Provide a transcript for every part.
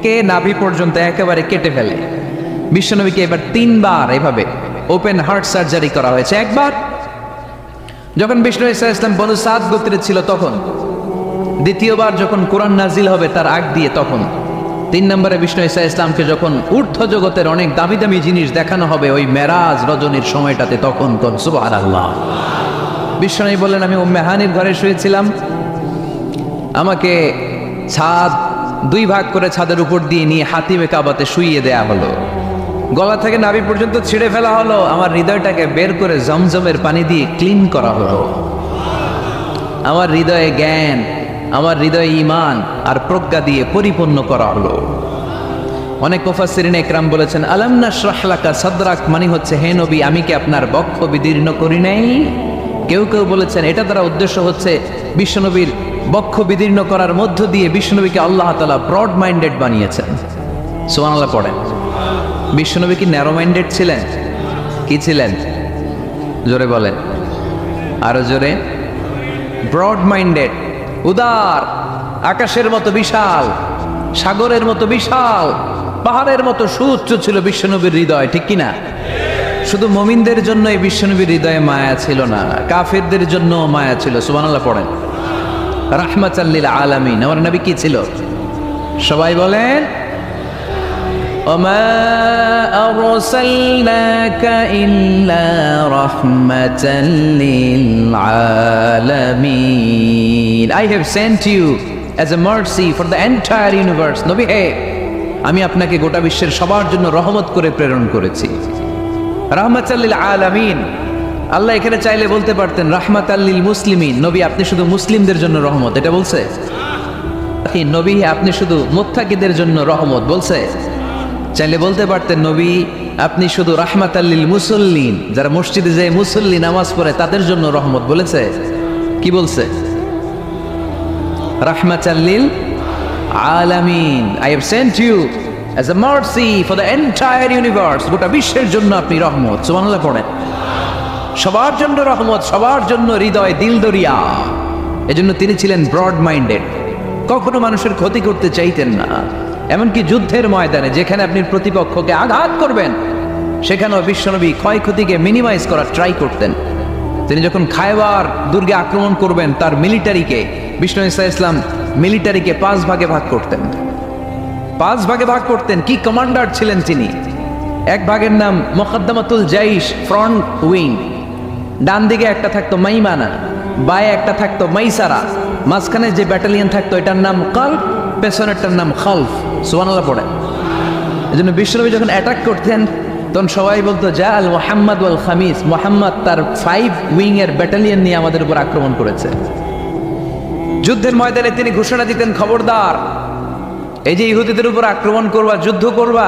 কে নাভি পর্যন্ত একেবারে কেটে ফেলে। বিশ্বনবীকে এবার 3 বার এভাবে ওপেন হার্ট সার্জারি করা হয়েছে। একবার যখন বিষ্ণু ঈসা ইসলাম বনু সাদ গোত্রে ছিল তখন, দ্বিতীয়বার যখন কোরআন নাজিল হবে তার আগ দিয়ে তখন, 3 নম্বরে বিষ্ণু ঈসা ইসলামকে যখন ঊর্ধ্ব জগতের অনেক দামি দামি জিনিস দেখানো হবে ওই মেরাজ রজনীর সময়টাতে, তখন সুবহানাল্লাহ। বিশ্বনবী বললেন, আমি উম্মে হানির ঘরে শুয়েছিলাম, আমাকে ছাদ 2 ভাগ করে ছাদের উপর দিয়ে নিয়ে হাতিমে কাবাতে শুইয়ে দেয়া হলো, গলা থেকে নাভি পর্যন্ত ছিঁড়ে ফেলা হলো, আমার হৃদয়টাকে বের করে জমজমের পানি দিয়ে ক্লিন করা হলো, আমার হৃদয়ে জ্ঞান, আমার হৃদয়ে ঈমান আর প্রজ্ঞা দিয়ে পরিপূর্ণ করা হলো। অনেক মুফাসসিরিন ইকরাম বলেছেন, আলাম নাশরাহ লাকা সাদরাক মানে হচ্ছে, হে নবী আমি কি আপনার বক্ষ বিদীর্ণ করি নাই? কেউ কেউ বলেছেন এটা দ্বারা উদ্দেশ্য হচ্ছে বিশ্বনবীর বক্ষ বিদীর্ণ করার মধ্য দিয়ে বিশ্বনবীকে আল্লাহ তাআলা ব্রড মাইন্ডেড বানিয়েছেন। সুবহানাল্লাহ পড়েন। বিশ্বনবী কি ন্যারো মাইন্ডেড ছিলেন? কি ছিলেন? জোরে বলেন, আরো জোরে। ব্রড মাইন্ডেড, উদার, আকাশের মতো বিশাল, সাগরের মতো বিশাল, পাহাড়ের মতো সুউচ্চ ছিল বিশ্বনবীর হৃদয়, ঠিক কিনা? শুধু মুমিনদের জন্য এই বিশ্বনবীর হৃদয়ে মায়া ছিল না, কাফেরদের জন্য মায়া ছিল। সুবহানাল্লাহ পড়েন। রাহমাতাল লিল আলামিন, আমার নবী কি ছিল? সবাই বলেন, ওমা আরসালনাকা ইল্লা রাহমাতাল লিল আলামিন। I have sent you as a mercy for the entire universe. নবী হে, আমি আপনাকে গোটা বিশ্বের সবার জন্য রহমত করে প্রেরণ করেছি। রাহমাতাল লিল আলামিন, আল্লাহ এখানে চাইলে বলতে পারতেন রাহমাতাল লিল মুসলিমিন, নবী আপনি শুধু মুসলিমদের জন্য রহমত, এটা বলছে? নবী আপনি শুধু মুত্তাকিদের জন্য রহমত, বলছে? চাইলে বলতে পারতেন নবী আপনি শুধু রাহমাতাল লিল মুসাল্লিন, যারা মসজিদে যায় মুসল্লি নামাজ পড়ে তাদের জন্য রহমত, বলেছে? কি বলছে? রাহমাতাল লিল আলামিন, I have sent you as a mercy for the entire universe. গোটা বিশ্বের জন্য আপনি রহমত। সুবহানাল্লাহ পড়েন। সবার জন্য রহমত, সবার জন্য হৃদয় দিল দরিয়া। এজন্য তিনি ছিলেন ব্রড মাইন্ডেড, কখনো মানুষের ক্ষতি করতে চাইতেন না। এমনকি যুদ্ধের ময়দানে যেখানে আপনি প্রতিপক্ষকে আঘাত করবেন সেখানেও বিশ্বনবী ক্ষয়ক্ষতিকে মিনিমাইজ করার ট্রাই করতেন। তিনি যখন খায়বার দুর্গে আক্রমণ করবেন তার মিলিটারিকে, বিষ্ণু ঈসা ইসলাম মিলিটারিকে 5 ভাগে ভাগ করতেন, 5 ভাগে ভাগ করতেন। কি কমান্ডার ছিলেন তিনি! এক ভাগের নাম মুকদ্দমাতুল জাইশ, ফ্রন্ট উইং, ডান দিকে একটা থাকতো মাইমানা, বায়ে একটা থাকতো মাইসারা, মাঝখানে যে ব্যাটালিয়ন থাকতো এটার নাম কলব, পেছনেরটার নাম খালফ। সুবহানাল্লাহ পড়ে। এজন্য বিশ্বনবী যখন অ্যাটাক করতেন তখন সবাই বলতো যা আল মুহাম্মদ ওয়াল খামিস, মুহাম্মদ তার 5 উইং এর ব্যাটালিয়ন নিয়ে আমাদের উপর আক্রমণ করেছে। যুদ্ধের ময়দানে তিনি ঘোষণা দিতেন, খবরদার, এই যে ইহুদিদের উপর আক্রমণ করবা, যুদ্ধ করবা,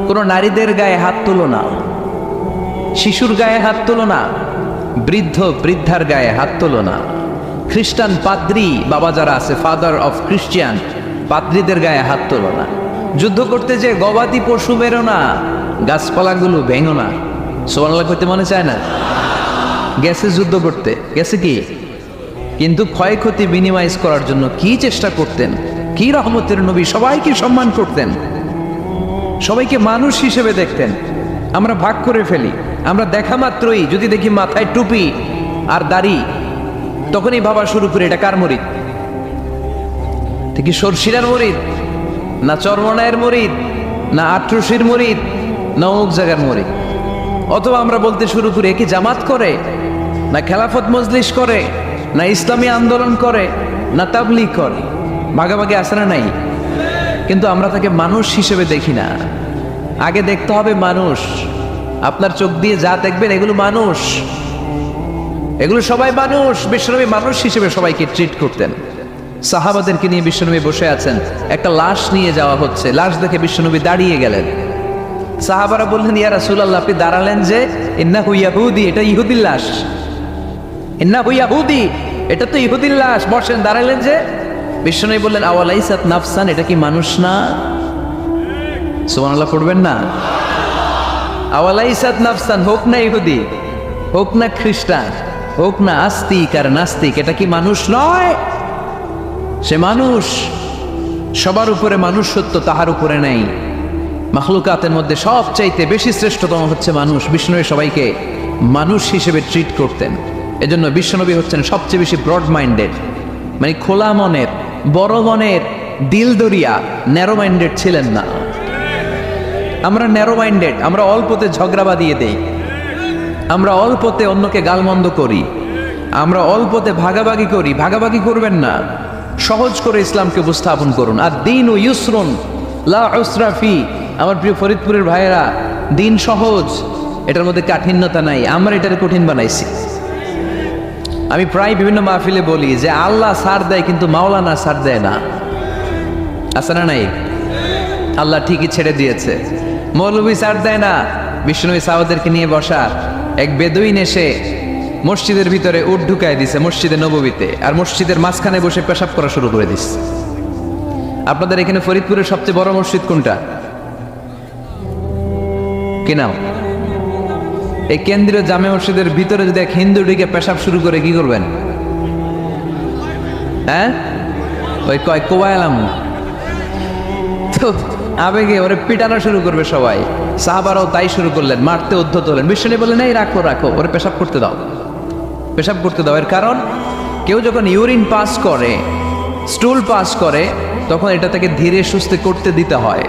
কোনো নারীদের গায়ে হাত তুলো না, শিশুর গায়ে হাত তুলো না, বৃদ্ধ বৃদ্ধার গায়ে হাত তুলো না, খ্রিস্টান পাদ্রী বাবা যারা আছে, ফাদার অফ খ্রিস্টিয়ান, পাদ্রীদের গায়ে হাত তোলো না, যুদ্ধ করতে যে গবাদি পশু বেরো না, গাছপালাগুলো ভেঙো না। সুবহানাল্লাহ করতে মনে চায় না? গেছে যুদ্ধ করতে, গেছে কি, কিন্তু ক্ষয়ক্ষতি মিনিমাইজ করার জন্য কি চেষ্টা করতেন! কি রহমতের নবী! সবাইকে সম্মান করতেন, সবাইকে মানুষ হিসেবে দেখতেন। আমরা ভাগ করে ফেলি, আমরা দেখা মাত্রই যদি দেখি মাথায় টুপি আর দাড়ি, তখনই ভাবা শুরু করি এটা কার মুরিদ? কি সরসিরার মুরিদ, না চরমনায়ের মুরিদ, না আটরশির মুরিদ, না অমুক জায়গার মুরিদ? অথবা আমরা বলতে শুরু করি কি জামাত করে, না খেলাফত মজলিস করে, না ইসলামী আন্দোলন করে, না তাবলীগ করে। ভাগাভাগি আছে না নাই? কিন্তু আমরা তাকে মানুষ হিসেবে দেখি না। আগে দেখতে হবে মানুষ। আপনার চোখ দিয়ে যা দেখবেন এগুলো মানুষ, এগুলো সবাই মানুষ। বিশ্বনবী মানুষ হিসেবে সবাইকে ট্রিট করতেন। সাহাবাদেরকে নিয়ে বিশ্বনবী বসে আছেন, একটা লাশ নিয়ে যাওয়া হচ্ছে, লাশ দেখে বিশ্বনবী দাঁড়িয়ে গেলেন। সাহাবারা বললেন, ইয়া রাসূলুল্লাহ আপনি দাঁড়ালেন যে? ইন্নাহু ইয়াহুদি, এটা ইহুদির লাশ। ইন্নাহু ইয়াহুদি, এটা তো ইহুদির লাশ, বসেন, দাঁড়ালেন যে? বিশ্বনবী বললেন, আওয়ালাইসাত নাফসান, এটা কি মানুষ না? সুবহানাল্লাহ পড়বেন না? আওয়ালাইসাত নাফসান, হোক না ইহুদি, হোক না খ্রিস্টান, হোক না আস্তিক আর নাস্তিক, এটা কি মানুষ নয়? সে মানুষ। সবার উপরে মানুষ সত্য, তাহার উপরে নেই। মাখলুকাতের মধ্যে সবচাইতে বেশি শ্রেষ্ঠতম হচ্ছে মানুষ। বিষ্ণুনবী সবাইকে মানুষ হিসেবে ট্রিট করতেন। এজন্য বিশ্বনবী হচ্ছেন সবচেয়ে বেশি ব্রড মাইন্ডেড, মানে খোলা মনের, বড় মনের, দিল দরিয়া, ন্যারো মাইন্ডেড ছিলেন না। আমরা ন্যারো মাইন্ডেড, আমরা অল্পতে ঝগড়া বাঁধিয়ে দেই, আমরা অল্পতে অন্যকে গালমন্দ করি, আমরা অল্পতে ভাগাভাগি করি। ভাগাভাগি করবেন না, সহজ করে ইসলামকে উপস্থাপন করুন। আর দিন ও ইউসরুন লা উসরা ফি। আমার প্রিয় ফরিদপুরের ভাইয়েরা, দিন সহজ, এটার মধ্যে কাঠিন্যতা নাই। আমরা এটাকে কঠিন বানাইছি। আমি প্রায় বিভিন্ন মাহফিলে বলি যে আল্লাহ ছাড় দেয় কিন্তু মাওলানা ছাড় দেয় না। আছে না নাই? আল্লাহ ঠিকই ছেড়ে দিয়েছে। মৌলভী ছাড় দেয় না। বিষ্ণুনবী সাহাবাদেরকে নিয়ে বসা এক বেদুইন এসে মসজিদের ভিতরে উট ঢুকায় দিছে, মসজিদে নববীতে, আর মসজিদের মাঝখানে বসে পেশাব করা শুরু করে দিচ্ছে। আপনাদের এখানে ফরিদপুরের সবচেয়ে বড় মসজিদ কোনটা? কি নাম? এই কেন্দ্রীয় জামে মসজিদের ভিতরে যদি এক হিন্দু ঢুকে পেশাব শুরু করে কি করবেন? হ্যাঁ, ওই কয় কোবায়ালাম, তো আবেগে ওরে পিটানো শুরু করবে সবাই। সাহাবারাও তাই শুরু করলেন, মারতে উদ্ধত হলেন। বিষ্ণু বললেন, এই রাখো রাখো, ওরে পেশাব করতে দাও, পেশাব করতে দাও। এর কারণ কেউ যখন ইউরিন পাস করে, স্টুল পাস করে, তখন এটা তাকে ধীরে সুস্থে করতে দিতে হয়।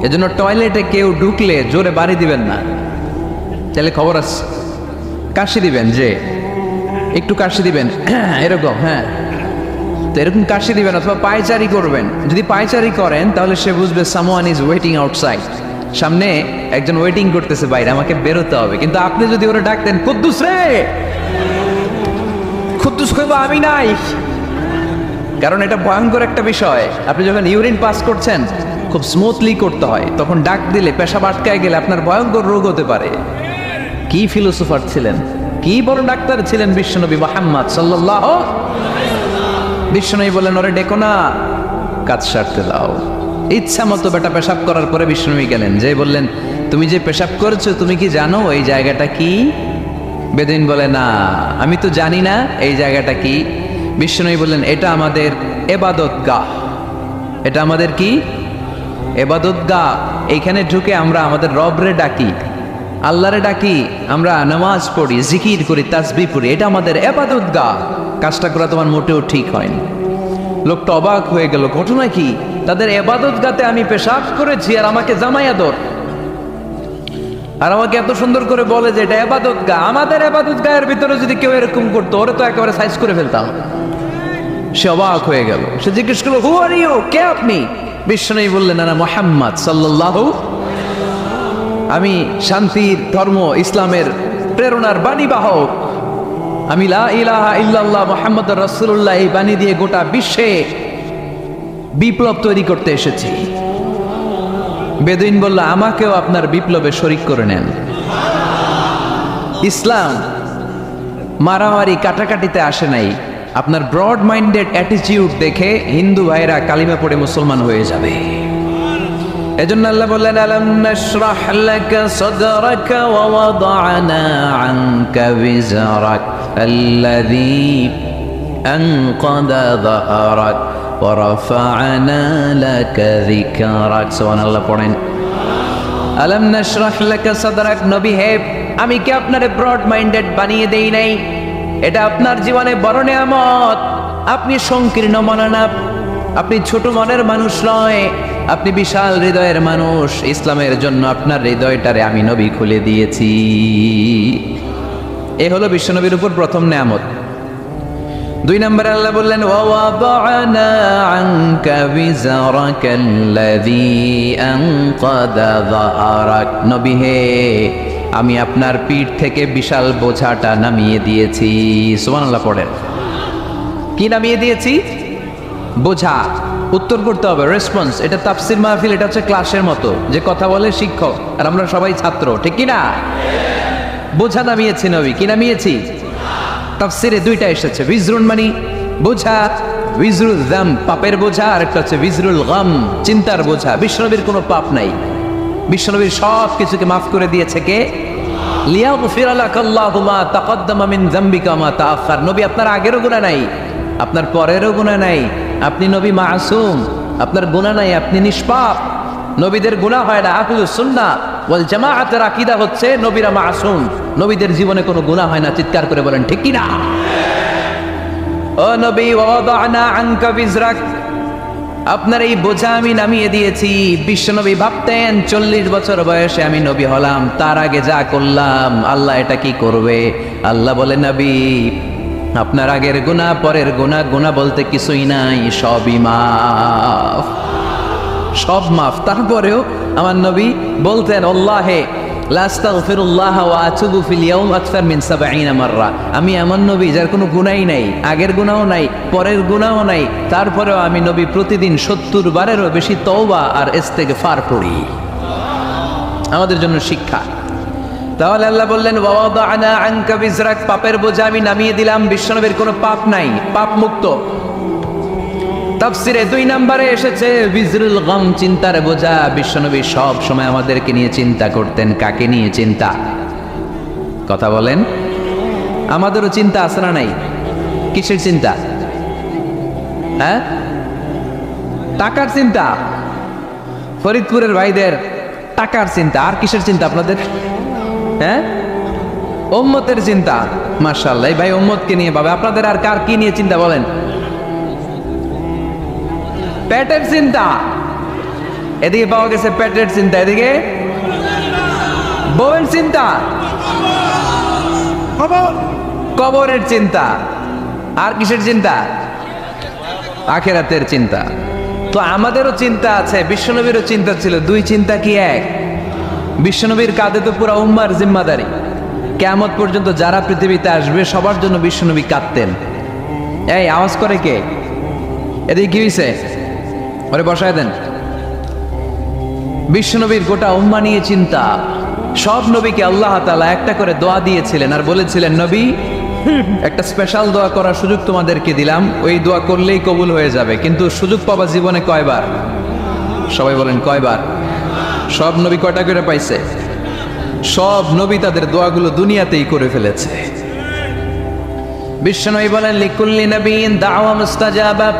এজন্য টয়লেটে কেউ ঢুকলে জোরে বাড়ি দিবেন না, তাহলে খবর আছে। কাশি দিবেন, যে একটু কাশি দিবেন এরকম, হ্যাঁ, তো এরকম কাশি দিবেন। অথবা পায়চারি করবেন। যদি পায়চারি করেন তাহলে সে বুঝবে সামওয়ান ইজ ওয়েটিং আউটসাইড, সামনে একজন ওয়েটিং করতেছে বাইরে, আমাকে বেরোতে হবে। কিন্তু আপনি যদি ওরা ডাকতেন, কুদ্দুস রে, কুদ্দুস কইবো আমি নাই, কারণ এটা ভয়ঙ্কর একটা বিষয়। আপনি যখন ইউরিন পাস করছেন খুব স্মুথলি করতে হয়, তখন ডাক দিলে পেশাব আটকায় গেলে আপনার ভয়ঙ্কর রোগ হতে পারে। কি ফিলোসোফার ছিলেন, কি বড় ডাক্তার ছিলেন বিশ্বনবী মুহাম্মদ সাল্লাল্লাহু। বিশ্বনবী বলেন, ওরে ডেকো না, কাজ সারতে দাও। ইচ্ছা মতো বেটা পেশাব করার পরে বিশ্বনবী গেলেন, যে বললেন, তুমি যে পেশাব করছো তুমি কি জানো এই জায়গাটা কি? বেদুইন বলে, না আমি তো জানি না এই জায়গাটা কি। বিশ্বনবী বললেন, এটা আমাদের ইবাদতগাহ। এটা আমাদের কি? ইবাদতগাহ। এইখানে ঢুকে আমরা আমাদের রবরে ডাকি, আল্লাহরে ডাকি, আমরা নামাজ পড়ি, জিকির করি, তাসবিহ পড়ি। এটা আমাদের ইবাদতগাহ। কাজটা করা তোমার মোটেও ঠিক হয়নি। লোকটা অবাক হয়ে গেল, ঘটনা কি? তাদের ইবাদতগাহতে আমি পেশাব করেছি আর আমাকে জামাই আদর, আর আমাকে এত সুন্দর করে বলে যে এটা ইবাদতগাহ। আমাদের ইবাদতগাহের ভিতরে যদি কেউ এরকম করতো, ওরে তো একেবারে সাইজ করে ফেলতাম। সে অবাক হয়ে গেল। সে জিজ্ঞেস করলো, হু আর ইউ, কে আপনি? বিশ্বনবী বললেন, না মুহাম্মদ সাল্লাল্লাহু, আমি শান্তির ধর্ম ইসলামের প্রেরণার বাণীবাহক। আমি লা ইলাহা ইল্লাল্লাহ মুহাম্মাদুর রাসূলুল্লাহ এই বাণী দিয়ে গোটা বিশ্বে বিপ্লব তৈরি করতে এসেছি। বেদুইন বলল, আমাকেও আপনার বিপ্লবে শরীক করে নেন। ইসলাম মারামারি কাটাকাটিতে আসে নাই। আপনার ব্রড মাইন্ডেড অ্যাটিটিউড দেখে হিন্দু ভাইরা কালিমা পড়ে মুসলমান হয়ে যাবে। এজন্য আল্লাহ বললেন, আলাম নাশরাহ লাকা সাদরাকা ওয়া ওয়াদা'না আনকা বিজরাক আল্লাযী আনকাদা যাহরাক ওয়া রাফা'না লাকা যিকরাক। সুবহানাল্লাহ পড়েন। আলাম নাশরাহ লাকা সাদরাক, নবী হে, আমি কি আপনারে ব্রড মাইন্ডেড বানিয়ে দেই নাই? এটা আপনার জীবনে বড় নিয়ামত। আপনি সংকীর্ণ মনা না, আপনি ছোট মনের মানুষ নয়, আপনি বিশাল হৃদয়ের মানুষ। ইসলামের জন্য আপনার হৃদয়টারে আমি নবী খুলে দিয়েছি। এ হলো বিশ্বনবীর উপর প্রথম নিয়ামত। 2 নম্বরে আল্লাহ বললেন, ওয়া ওয়াদা'না আনকা বিজরাকাল্লাযী আনকাদা যাহরাক। নবী হে, আমি আপনার পিঠ থেকে বিশাল বোঝাটা নামিয়ে দিয়েছি। সুবহানাল্লাহ পড়েন। কি নামিয়ে দিয়েছি? বোঝা। উত্তর করতে হবে, রেসপন্স। এটা তাফসির মাহফিল, এটা হচ্ছে ক্লাসের মতো, যে কথা বলে শিক্ষক আর আমরা সবাই ছাত্র, ঠিক কি না? বোঝা নামিয়েছি নবী। কি নামিয়েছি? তাফসিরে 2টা এসেছে। বিজরুন মানে বোঝা, বিজরুল যাম পাপের বোঝা, আর একটা হচ্ছে বিজরুল গাম চিন্তার বোঝা। বিশ্বনবীর কোনো পাপ নাই, বিশ্বনবীর সব কিছুকে মাফ করে দিয়েছে কে? লিয়াগফিরা লাকাল্লাহু মা তাকদ্দামা মিন যামবিকা মা তাআখার। নবী আপনার আগেরও গুনাহ নাই, আপনার পরেরও গুনাহ নাই, আপনি নবী মাসুম, আপনার গুনাহ নাই, আপনি নিষ্পাপ, নবীদের গুনাহ হয় না। আহলুস সুন্নাহ ওয়াল জামাআতের আকীদা হচ্ছে নবীরা মাসুম, নবীদের জীবনে কোনো গুনাহ হয় না। চিৎকার করে বলেন ঠিক কি না? ও নবী, ওয়াদানা আনকা বিজরাক, আপনার এই বোঝা আমি নামিয়ে দিয়েছি। বিশ্বনবী ভাবতেন 40 বছর বয়সে আমি নবী হলাম, তার আগে যা করলাম আল্লাহ এটা কি করবে। আল্লাহ বলে নবী, আপনার আগের গুনাহ, পরের গুনাহ, গুনাহ বলতে কিছুই নাই, সবই মাফ, সব মাফ। তারপরেও আমার নবী বলতেন আল্লাহে লা আস্তাগফিরুল্লাহ ওয়া আতুবু ফিল ইয়াউম আকসার মিন 70 মাররা। আমি এমন নবী যার কোনো গুনাহই নাই, আগের গুনাহও নাই, পরের গুনাহও নাই, তারপরেও আমি নবী প্রতিদিন 70 বারেরও বেশি তওবা আর ইস্তেগফার পড়ি। আমাদের জন্য শিক্ষা। তাহলে আল্লাহ বললেন ওয়াদানা আনকা বিজরাক, পাপের বোঝা আমি নামিয়ে দিলাম। বিশ্বনবীর কোনো পাপ নাই, পাপ মুক্ত। তাফসিরে 2 নম্বরে এসেছে বিজরুল গম, চিন্তার বোঝা। বিশ্বনবী সব সময় আমাদেরকে নিয়ে চিন্তা করতেন। কাকে নিয়ে চিন্তা? কথা বলেন। আমাদেরও চিন্তা আছে না নাই? কিসের চিন্তা? হ্যাঁ, টাকার চিন্তা। ফরিদপুরের ভাইদের টাকার চিন্তা। আর কিসের চিন্তা আপনাদের? হ্যাঁ, উম্মতের চিন্তা। মাশাআল্লাহ, ভাই উম্মতকে নিয়ে ভাবে। আপনাদের আর কার কি নিয়ে চিন্তা বলেন? পেটের চিন্তা। এদিকে পাওয়া গেছে পেটের চিন্তা, এদিকে বউয়ের চিন্তা, কবরের চিন্তা। আর কিসের চিন্তা? আখিরাতের চিন্তা। তো আমাদেরও চিন্তা আছে, বিশ্বনবীরও চিন্তা ছিল। 2 চিন্তা কি এক? বিশ্বনবীর কাঁধে তো পুরো উম্মার জিম্মাদারি। কিয়ামত পর্যন্ত যারা পৃথিবীতে আসবে সবার জন্য বিশ্বনবী কাঁদতেন। এই আওয়াজ করে কে? এদিকে কি হয়েছে? ওরে বসায় দেন। বিশ্বনবীর গোটা উম্মাহ নিয়ে চিন্তা। সব নবীকে আল্লাহ তাআলা একটা করে দোয়া দিয়েছিলেন আর বলেছিলেন, নবী একটা স্পেশাল দোয়া করার সুযোগ তোমাদেরকে দিলাম, ওই দোয়া করলেই কবুল হয়ে যাবে। কিন্তু সুযোগ পাবা জীবনে কয়বার? সবাই বলেন কয়বার? সব নবী কয়টা করে পাইছে? সব নবী তাদের দোয়াগুলো দুনিয়াতেই করে ফেলেছে। বিশ্বনবী বলেন লিকুল্লি নবিয়্যিন দাওয়া মুস্তাজাবা,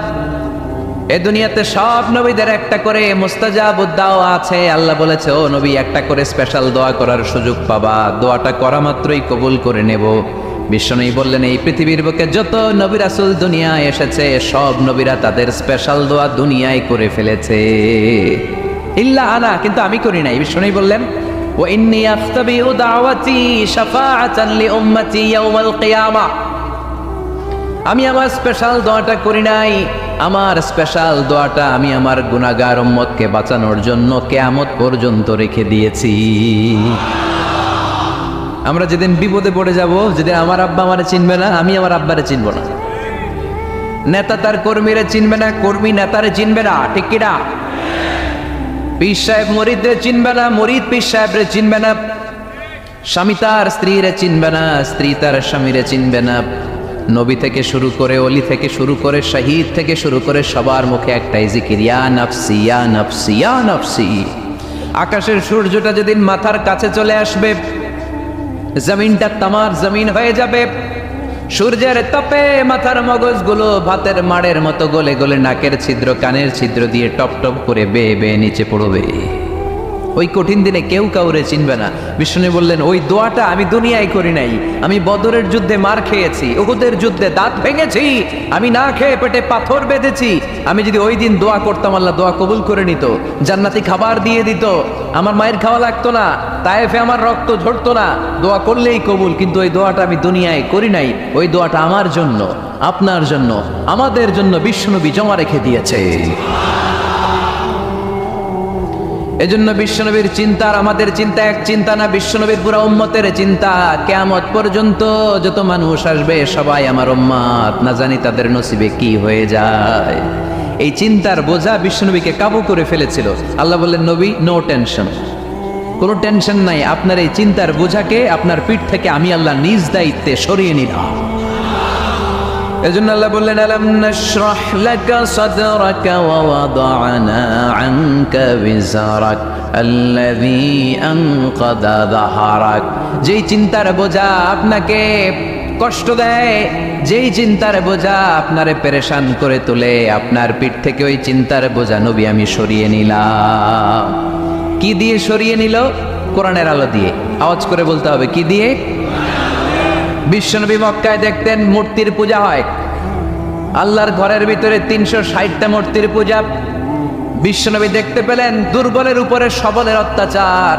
এ দুনিয়াতে সব নবীদের একটা করে মুস্তাজাবুদ দাওয়া আছে। আল্লাহ বলেছে ও নবী একটা করে স্পেশাল দোয়া করার সুযোগ পাবা, দোয়াটা করা মাত্রই কবুল করে নেব। বিশ্বনবী বললেন এই পৃথিবীর বুকে যত নবী রাসূল দুনিয়ায় এসেছে সব নবীরা তাদের স্পেশাল দোয়া দুনিয়ায় করে ফেলেছে, ইল্লা আনা, কিন্তু আমি করি নাই। বিশ্বনবী বললেন ওয়া ইন্নী আখতাবিউ দাওয়াতি শাফাআতান লি উম্মতি ইয়াউমাল কিয়ামাহ, আমি আমার স্পেশাল দোয়াটা করি নাই। আমার স্পেশাল দোয়াটা আমি আমার গুনাহগার উম্মতকে বাঁচানোর জন্য কিয়ামত পর্যন্ত রেখে দিয়েছি। আমরা যেদিন বিপদে পড়ে যাব, যেদিন আমার আব্বা আমারে চিনবে না, আমি আমার আব্বারে চিনব না, নেতা তার কর্মীরে চিনবে না, কর্মী নেতারে চিনবে না, ঠিক কি না? পীর সাহেব মুরিদরে চিনবে না, মুরিদ পীর সাহেবরে চিনবে না, স্বামী তার স্ত্রীরে চিনবে না, স্ত্রী তার স্বামীরে চিনবে না। নবী থেকে শুরু করে, অলি থেকে শুরু করে, শহীদ থেকে শুরু করে সবার মুখে একটাই জিকির, ইয়া নাফসি ইয়া নাফসি ইয়া নাফসি। আকাশের সূর্যটা যেদিন মাথার কাছে চলে আসবে, জমিনটা তামার জমিন হয়ে যাবে, সূর্যের তাপে মাথার মগজগুলো ভাতের মাড়ের মতো গলে গলে নাকের ছিদ্র কানের ছিদ্র দিয়ে টপ টপ করে বেয়ে বেয়ে নিচে পড়বে। ওই কঠিন দিনে কেউ কাউরে চিনবে না। বিষ্ণু বললেন ওই দোয়াটা আমি দুনিয়ায় করি নাই, আমি বদরের যুদ্ধে মার খেয়েছি, উহুদের যুদ্ধে দাঁত ভেঙেছি, আমি না খেয়ে পেটে পাথর বেঁধেছি। আমি যদি ওই দিন দোয়া করতাম আল্লাহ দোয়া কবুল করে নিত, জান্নাতি খাবার দিয়ে দিত, আমার মায়ের খাওয়া লাগতো না, তায়েফে আমার রক্ত ঝরতো না, দোয়া করলেই কবুল। কিন্তু ওই দোয়াটা আমি দুনিয়ায় করি নাই। ওই দোয়াটা আমার জন্য, আপনার জন্য, আমাদের জন্য বিশ্বনবী জমা রেখে দিয়েছে। এজন্য বিশ্বনবীর চিন্তা আর আমাদের চিন্তা এক চিন্তা না, বিশ্বনবীর পুরা উম্মতের চিন্তা। কিয়ামত পর্যন্ত যত মানুষ আসবে সবাই আমার উম্মত, না জানি তাদের নসিবে কি হয়ে যায়। এই চিন্তার বোঝা বিশ্বনবীকে কাবু করে ফেলেছিল। আল্লাহ বললেন নবী নো টেনশন, কোনো টেনশন নাই, আপনার এই চিন্তার বোঝাকে আপনার পিঠ থেকে আমি আল্লাহ নিজ দায়িত্বে সরিয়ে নিলাম। এজন্য আল্লাহ বললেন আলাম নাশরাহ লাকা সাদরাকা ওয়া ওয়াদা'না আনকা বিজরাক আল্লাযী আনকাদা যাহরাক। যেই চিন্তার বোঝা আপনাকে কষ্ট দেয়, যেই চিন্তার বোঝা আপনারে পেরেশান করে তোলে, আপনার পিঠ থেকে ওই চিন্তার বোঝা নবী আমি সরিয়ে নিলাম। কি দিয়ে সরিয়ে নিল? কোরআনের আলো দিয়ে। আওয়াজ করে বলতে হবে, কি দিয়ে? বিশ্বনবী মক্কায় দেখতেন মূর্তির পূজা হয়, আল্লাহর ঘরের ভিতরে 360টা মূর্তির পূজা। বিশ্বনবী দেখতে পেলেন দুর্বলের উপরে সবলের অত্যাচার।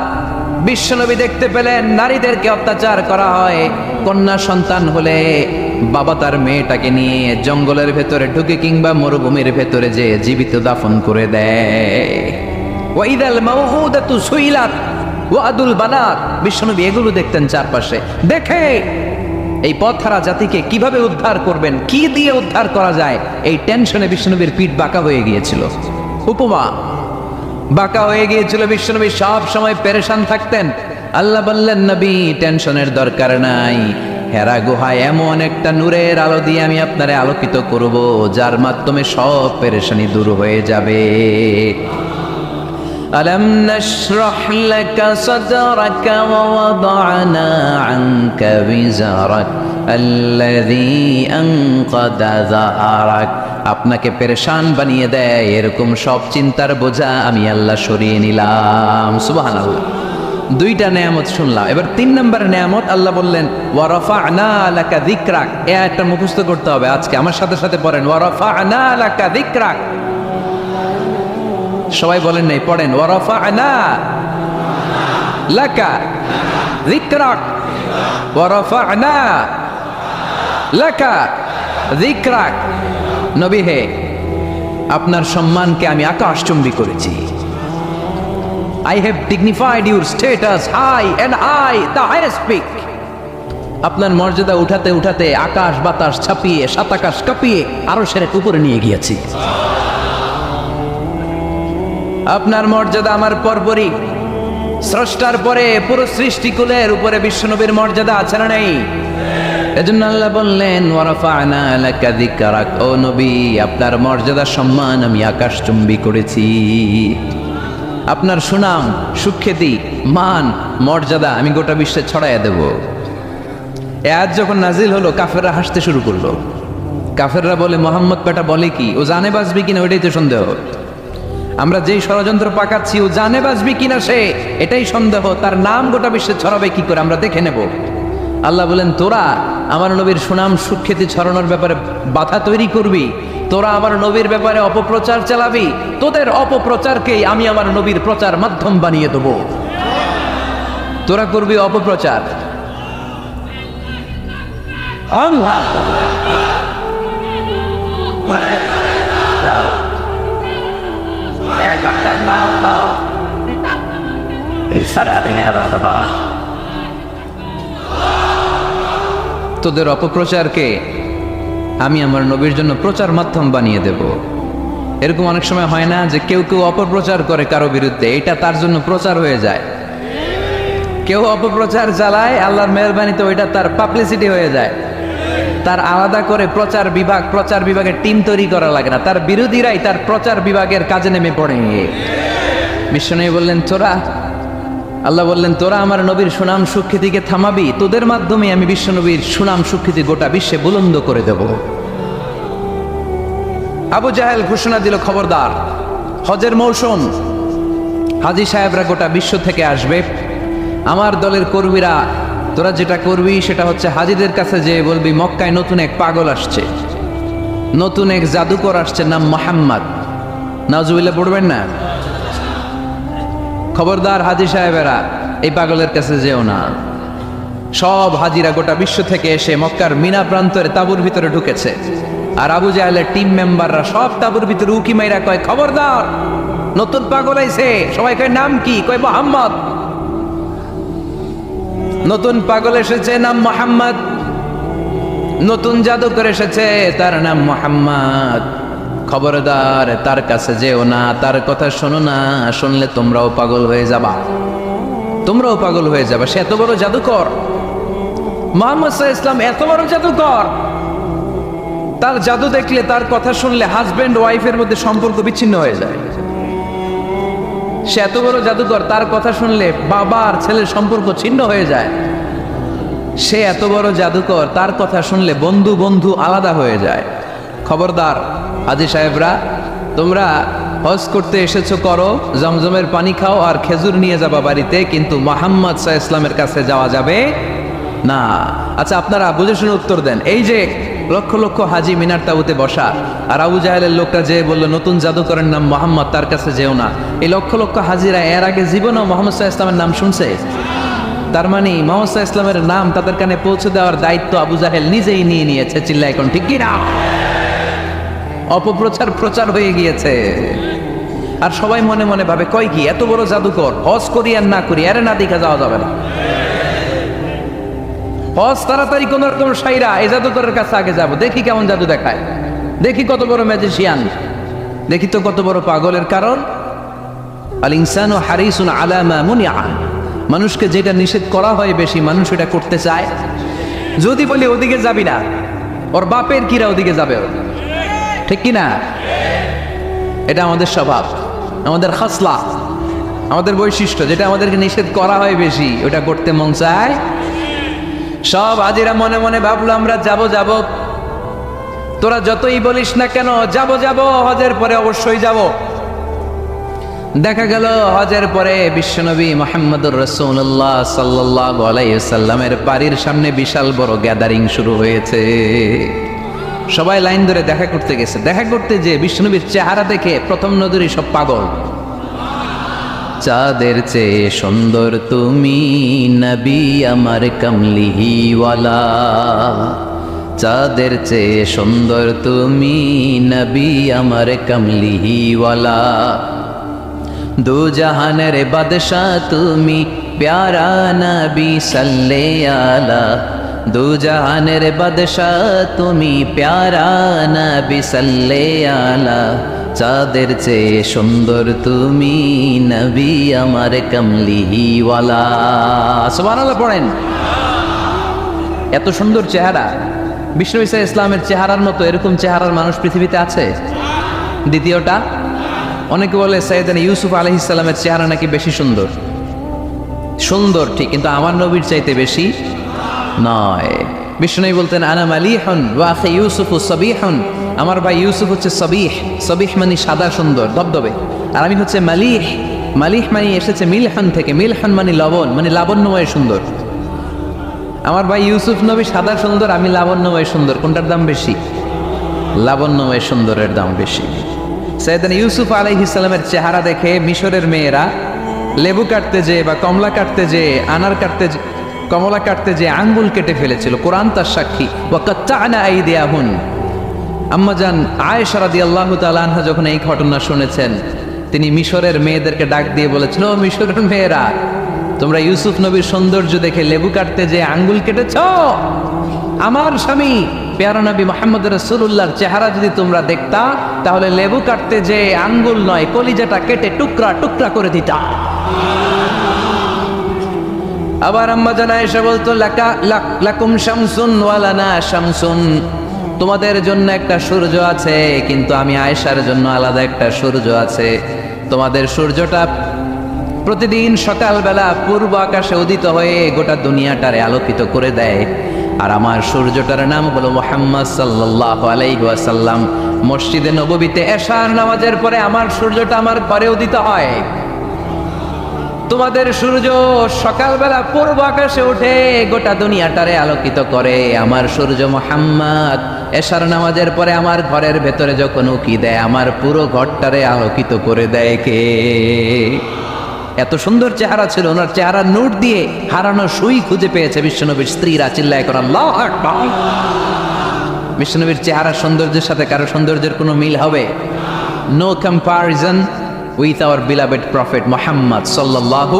বিশ্বনবী দেখতে পেলেন নারীদেরকে অত্যাচার করা হয়। কন্যা সন্তান হলে বাবা তার মেয়েটাকে নিয়ে জঙ্গলের ভেতরে ঢুকে কিংবা মরুভূমির ভেতরে যে জীবিত দাফন করে দেয়। ওয়াইদাল মাউউদাতু সুইলাত ওয়াদুল বানাত। বিশ্বনবী এগুলো দেখতেন চারপাশে। দেখে এই পথহারা জাতিকে কিভাবে উদ্ধার করবেন, কি দিয়ে উদ্ধার করা যায়, এই টেনশনে বিশ্বনবীর পিঠ বাঁকা হয়ে গিয়েছিল। উপমা বাঁকা হয়ে গিয়েছিল। বিশ্বনবী সব সময় পেরেশান থাকতেন। আল্লাহ বললেন, নবী টেনশনের দরকার নাই, হেরা গুহায় এমন একটা নূরের আলো দিয়ে আমি আপনারে আলোকিত করব, যার মাধ্যমে সব পেরেশানি দূর হয়ে যাবে। ألم نشرح لك صدرك ووضعنا عنك وزرك الذي أنقض ظهرك। আপনাকে পেরেশান বানিয়ে দেয় এরকম সব চিন্তার বোঝা আমি আল্লাহ সরিয়ে নিলাম। সুবহানাল্লাহ। দুইটা নেয়ামত শুনলাম, এবার 3 নম্বর নেয়ামত আল্লাহ বললেন ওয়া রাফা'না লাকা যিকরাক। এই আয়াতটা মুখস্থ করতে হবে আজকে, আমার সাথে সাথে পড়েন ওয়া রাফা'না লাকা যিকরাক। সবাই বলেন নাই, পড়েন ওয়া রাফা'না লাকা যিকরাক ওয়া রাফা'না লাকা যিকরাক। নবী হে, আপনার সম্মানকে আমি আকাশচুম্বী করেছি। I have dignified your status high and I the highest peak. আপনার মর্যাদা উঠাতে উঠাতে আকাশ বাতাস ছাপিয়ে সাত আকাশ কাঁপিয়ে আরো সেরে উপরে নিয়ে গিয়েছি। আপনার মর্যাদা আমার পরপরই, স্রষ্টার পরে পুরো সৃষ্টিকুলের উপরে বিশ্বনবীর মর্যাদা আছে না নেই? এজন্য আল্লাহ বললেন ওয়া রাফা'না লাকা যিকরাক। ও নবী, আপনার মর্যাদা সম্মান আমি আকাশচুম্বী করেছি। আপনার সুনাম সুখ্যাতি মান মর্যাদা আমি গোটা বিশ্বে ছড়াইয়া দেব। এ আয়াত যখন নাজিল হলো কাফেররা হাসতে শুরু করলো। কাফেররা বলে, মোহাম্মদ বেটা বলে কি, ও জানে বাঁচবি কিনা ওইটাই তো সন্দেহ। আমরা যেই ষড়যন্ত্র পাকাচ্ছি ও জানে বাঁচবি কিনা সে এটাই সন্দেহ, তার নাম গোটা বিশ্বে ছড়াবে কি করে আমরা দেখে নেব। আল্লাহ বলেন, তোরা আমার নবীর সুনাম সুখ্যাতি ছড়ানোর ব্যাপারে বাধা তৈরি করবি, তোরা আমার নবীর ব্যাপারে অপপ্রচার চালাবি, তোদের অপপ্রচারকেই আমি আমার নবীর প্রচার মাধ্যম বানিয়ে দেব। তোরা করবি অপপ্রচার। তোদের অপপ্রচারকে আমি আমার নবীর জন্য প্রচার মাধ্যম বানিয়ে দেব। এরকম অনেক সময় হয় না যে কেউ কেউ অপপ্রচার করে কারো বিরুদ্ধে, এটা তার জন্য প্রচার হয়ে যায়। কেউ অপপ্রচার চালায়, আল্লাহর মেহরবানিতে ওইটা তার পাবলিসিটি হয়ে যায়। তার আলাদা করে প্রচার বিভাগের টিম তৈরি করা লাগে না, তার বিরোধীরাই তার প্রচার বিভাগের কাজে নেমে পড়ে। বিশ্বনবী বললেন, তোরা, আল্লাহ বললেন, তোরা আমার নবীর সুনাম সুখ্যাতিকে থামাবি, তোদের মাধ্যমে আমি বিশ্বনবীর সুনাম সুখ্যাতি গোটা বিশ্বে বুলন্দ করে দেব। আবু জাহেল ঘোষণা দিল, খবরদার, হজের মৌসুম, হাজী সাহেবরা গোটা বিশ্ব থেকে আসবে, আমার দলের কর্মীরা, তোরা যেটা করবি সেটা হচ্ছে হাজীদের কাছে যে বলবি মক্কায় নতুন এক পাগল আসছে, নতুন এক জাদুকর আসছে, নাম মুহাম্মদ। নাউজুবিল্লাহ পড়বেন না। খবরদার হাজী সাহেবেরা, এই পাগলের কাছে যেও না। সব হাজিরা গোটা বিশ্ব থেকে এসে মক্কার মিনা প্রান্তরে তাঁবুর ভিতরে ঢুকেছে, আর আবু জাহেলের টিম মেম্বাররা সব তাঁবুর ভিতরে উকি মাইরা কয়, খবরদার, নতুন পাগল আইছে। সবাই কয়, নাম কি? কয়, মুহাম্মদ। নতুন পাগল এসেছে, নাম মুহাম্মদ। নতুন জাদুকর এসেছে, তার নাম মুহাম্মদ। খবরদার, তার কাছে যেও না, তার কথা শোনো না, শুনলে তোমরাও পাগল হয়ে যাবা, তোমরাও পাগল হয়ে যাবা। সে এত বড় জাদুকর, মুহাম্মদ সাল্লাল্লাহু আলাইহি ওয়াসাল্লাম এত বড় জাদুকর, তার জাদু দেখলে, তার কথা শুনলে হাজবেন্ড ওয়াইফের মধ্যে সম্পর্ক বিচ্ছিন্ন হয়ে যায়। সে এত বড় জাদুকর, তার কথা শুনলে বাবা আর ছেলের সম্পর্ক ছিন্ন হয়ে যায়। সে এত বড় জাদুকর, তার কথা শুনলে বন্ধু বন্ধু আলাদা হয়ে যায়। খবরদার হাজী সাহেবরা, তোমরা হজ করতে এসেছো করো, জমজমের পানি খাও আর খেজুর নিয়ে যাবা বাড়িতে, কিন্তু মুহাম্মদ সাল্লাল্লাহু আলাইহি ওয়াসাল্লামের কাছে যাওয়া যাবে না। আচ্ছা আপনারা বুঝে শুনে উত্তর দেন। এই যে লক্ষ লক্ষ হাজি মিনার তাবুতে বসা, আর আবু জাহেলের লোকটা যে বললো নতুন জাদুকরের নাম মোহাম্মদ, তার কাছে যেও না, এই লক্ষ লক্ষ হাজিরা এর আগে জীবনেও মোহাম্মদ সাল্লাল্লাহু আলাইহি ওয়াসাল্লামের নাম শুনছে? তার মানে মোহাম্মদ সাল্লাল্লাহু আলাইহি ওয়াসাল্লামের নাম তাদের কানে পৌঁছে দেওয়ার দায়িত্ব আবু জাহেল নিজেই নিয়ে নিয়েছে। চিল্লায় এখন ঠিক কি না? অপপ্রচার প্রচার হয়ে গিয়েছে। আর সবাই মনে মনে ভাবে কয় কি এত বড় জাদুকর, হজ করি আর না করি এরে না দেখা যাওয়া যাবে না। হজ তাড়াতাড়ি কোন রকম সাইরা এই জাদুকরের কাছে আগে যাব, দেখি কেমন জাদু দেখায়, দেখি কত বড় ম্যাজিশিয়ান, দেখি তো কত বড় পাগলের। কারণ আল ইনসানু হারিসুন আলা মা মুনিআ, মানুষকে যেটা নিষেধ করা হয় বেশি মানুষ এটা করতে চায়। যদি বলি ওদিকে যাবি না, ওর বাপের কিরা ওদিকে যাবে, ঠিক কি না? এটা আমাদের স্বভাব, আমাদের খাসলা, আমাদের বৈশিষ্ট্য। যেটা আমাদেরকে নিষেধ করা হয় বেশি ওটা করতে মন চায়। সব হাজিরা মনে মনে ভাবলো আমরা যাব যাব, তোরা যতই বলিস না কেন যাব যাব, হজের পরে অবশ্যই যাব। দেখা গেল হজের পরে বিশ্বনবী মুহাম্মদুর রাসূলুল্লাহ সাল্লাল্লাহু আলাইহি ওয়াসাল্লামের বাড়ির সামনে বিশাল বড় গ্যাদারিং শুরু হয়েছে। সবাই লাইন ধরে দেখা করতে গেছে। দেখা করতে যে বিশ্বনবীর চেহারা দেখে প্রথম নজরে সব পাগল। চাঁদের চেয়ে সুন্দর তুমি নবী আমার কমলিওয়ালা, চাঁদের চেয়ে সুন্দর তুমি নবী আমার কমলিওয়ালা, দু জাহানের বাদশাহ তুমি প্যারা নবী সাল্লে আলা, দু জাহানের বাদশাহ তুমি প্যারা নবী সাল্লে আলা, চাঁদের চেয়ে সুন্দর তুমি নবী আমার কমলিওয়ালা। সুবহানাল্লাহ পড়েন। এত সুন্দর চেহারা, বিষ্ণু ঈসা ইসলামের চেহারার মতো এরকম চেহারার মানুষ পৃথিবীতে আছে? দ্বিতীয়টা, অনেকে বলে সাইয়েদনা ইউসুফ আলাইহিস সালামের চেহারা নাকি বেশি সুন্দর। সুন্দর ঠিক, কিন্তু আমার নবীর চাইতে বেশি নয়। বিষ্ণু বলতেন আনা মালিহুন ওয়া আখি ইউসুফু সাবিহুন, আমার ভাই ইউসুফ হচ্ছে সাবিহ, সাবিহ মানে সাদা সুন্দর ধবধবে, আর আমি হচ্ছে মালিহ, মালিহ মানে এসেছে মিলহান থেকে, মিলহান মানে লবণ, মানে লাবণ্যময় সুন্দর। আমার ভাই ইউসুফ নবী সাদা সুন্দর, আমি লাবণ্যময় সুন্দর, কোনটার দাম বেশি? লাবণ্যময় সুন্দরের দাম বেশি। সাইয়েদনা ইউসুফ আলাইহিস সালামের চেহারা দেখে মিশরের মেয়েরা লেবু কাটতে যেয়ে বা কমলা কাটতে যেয়ে, আনার কাটতে, কমলা কাটতে যেয়ে আঙ্গুল কেটে ফেলেছিল। কোরআন তার সাক্ষী। ওয়া কাত্তা'না আইদিয়াহুন। আম্মাজান আয়েশা রাদিয়াল্লাহু তাআলা আনহা যখন এই ঘটনা শুনেছেন, তিনি মিশরের মেয়েদেরকে ডাক দিয়ে বলেছিল, ও মিশরের মেয়েরা, তোমরা ইউসুফ নবীর সৌন্দর্য দেখে লেবু কাটতে যে আঙ্গুল কেটেছ, আমার স্বামী পেয়ারা নবী মুহাম্মদ রাসূলুল্লাহর চেহারা যদি তোমরা দেখতা, তাহলে লেবু কাটতে যে আঙ্গুল নয় কলিজাটা কেটে টুকরা টুকরা করে দিতা। আবার আম্মা জান আয়েশা বলতো, লাকুম শামসুন ওয়া লানা শামসুন, তোমাদের জন্য একটা সূর্য আছে, কিন্তু আমি আয়েশার জন্য আলাদা একটা সূর্য আছে। তোমাদের সূর্যটা প্রতিদিন সকালবেলা পূর্ব আকাশে উদিত হয়ে গোটা দুনিয়াটারে আলোকিত করে দেয়, আর আমার সূর্যটার নাম হলো মুহাম্মদ সাল্লাল্লাহু আলাইহি ওয়াসাল্লাম। মসজিদে নববীতে এশার নামাজের পরে আমার সূর্যটা আমার ঘরে উদিত হয়। তোমাদের সূর্য সকালবেলা পূর্ব আকাশে উঠে গোটা দুনিয়াটারে আলোকিত করে, আমার সূর্য মুহাম্মদ এশার নামাজের পরে আমার ঘরের ভেতরে যখন উকি দেয়, আমার পুরো ঘরটারে আলোকিত করে দেয় কে? এত সুন্দর চেহারা ছিল, ওনার চেহারা নূর দিয়ে হারানো সুই খুঁজে পেয়েছে বিশ্বনবীর স্ত্রীরা। চিল্লায় কর আল্লাহু আকবার। বিশ্বনবীর চেহারা সৌন্দর্যের সাথে কারো সৌন্দর্যের কোনো মিল হবে? No comparison with our beloved prophet Muhammad sallallahu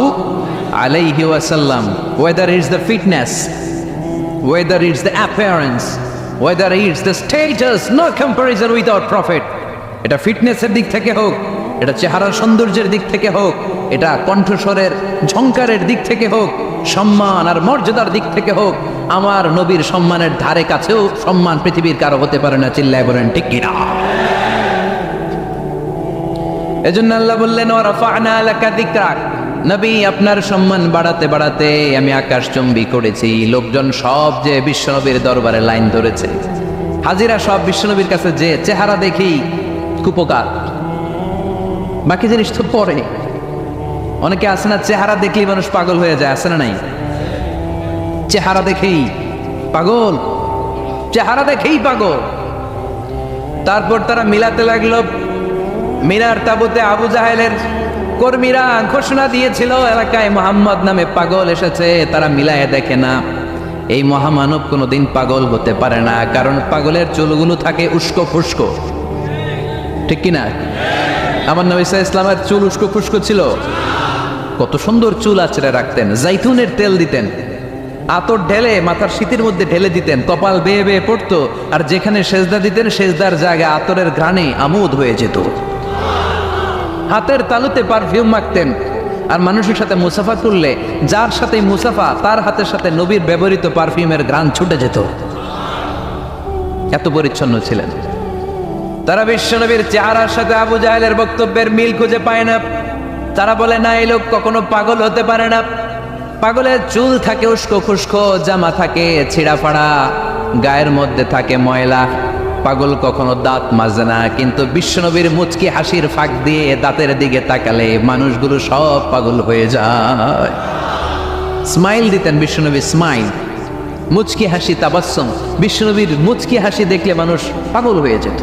alayhi wasallam. Whether it's the fitness, whether it's the appearance, whether it's the status, no comparison with our prophet. এটা ফিটনেসের দিক থেকে হোক, এটা চেহারার সৌন্দর্যের দিক থেকে হোক, এটা কণ্ঠস্বরের ঝংকারের দিক থেকে হোক, সম্মান আর মর্যাদার দিক থেকে হোক, আমার নবীর সম্মানের ধারে কাছেও সম্মান পৃথিবীর কারো হতে পারে না। চিল্লায় বলেন ঠিক কিনা? এজন্য আল্লাহ বললেন ওয়া রাফা'না লাকা যিকরাক, নবী আপনার সম্মান বাড়াতে বাড়াতে আমি আকাশচুম্বী করেছি, লোকজন সব যে বিশ্বনবীর দরবারে লাইন ধরেছে, হাজিরা সব বিশ্বনবীর কাছে যে চেহারা দেখি কুপকার, বাকি জিনিস তো পরে। অনেকে আছে না, চেহারা দেখলেই মানুষ পাগল হয়ে যায়, আছে না নাই? চেহারা দেখেই পাগল, চেহারা দেখেই পাগল। তারপর তারা মিলাতে লাগলো। মিনার তাবুতে আবু জাহেলের কর্মীরা ঘোষণা দিয়েছিল এলাকায় মোহাম্মদ নামে পাগল এসেছে। তারা মিলায়ে দেখে না, এই মহামানব কোনোদিন পাগল হতে পারে না, কারণ পাগলের চুলগুলো থাকে উস্কো ফুস্কো, ঠিক কিনা? আমার নবী সাল্লাল্লাহু আলাইহি ইসলামের চুল উস্কো ফুস্কো ছিল। কত সুন্দর চুল আঁচড়ে রাখতেন, জাইতুনের তেল দিতেন, আতর ঢেলে মাথার শীতের মধ্যে ঢেলে দিতেন, কপাল বেয়ে বেয়ে পড়তো, আর যেখানে সেজদা দিতেন সেজদার জায়গায় আতরের ঘ্রাণে আমোদ হয়ে যেত। হাতের তালুতে পারফিউম মাখতেন, আর মানুষের সাথে মুসাফা করলে যার সাথে মুসাফা তার হাতের সাথে নবীর ব্যবহৃত পারফিউমের ঘ্রাণ ছুটে যেত। এত পরিচ্ছন্ন ছিলেন তারা। বিশ্বনবীর চেহারার সাথে আবু জাহেলের বক্তব্যের মিল খুঁজে পায় না। তারা বলে না, এই লোক কখনো পাগল হতে পারে না। পাগলের চুল থাকে উস্কো খুস্কো, জামা থাকে ছিঁড়া ফাড়া, গায়ের মধ্যে থাকে ময়লা। পাগল কখনো দাঁত মাজে না, কিন্তু বিশ্বনবীর মুচকি হাসির ফাঁক দিয়ে দাঁতের দিকে তাকালে মানুষগুলো সব পাগল হয়ে যায়। স্মাইল দিতেন বিশ্বনবী, স্মাইল, মুচকি হাসি, তাবাসসুম। বিশ্বনবীর মুচকি হাসি দেখলে মানুষ পাগল হয়ে যেত,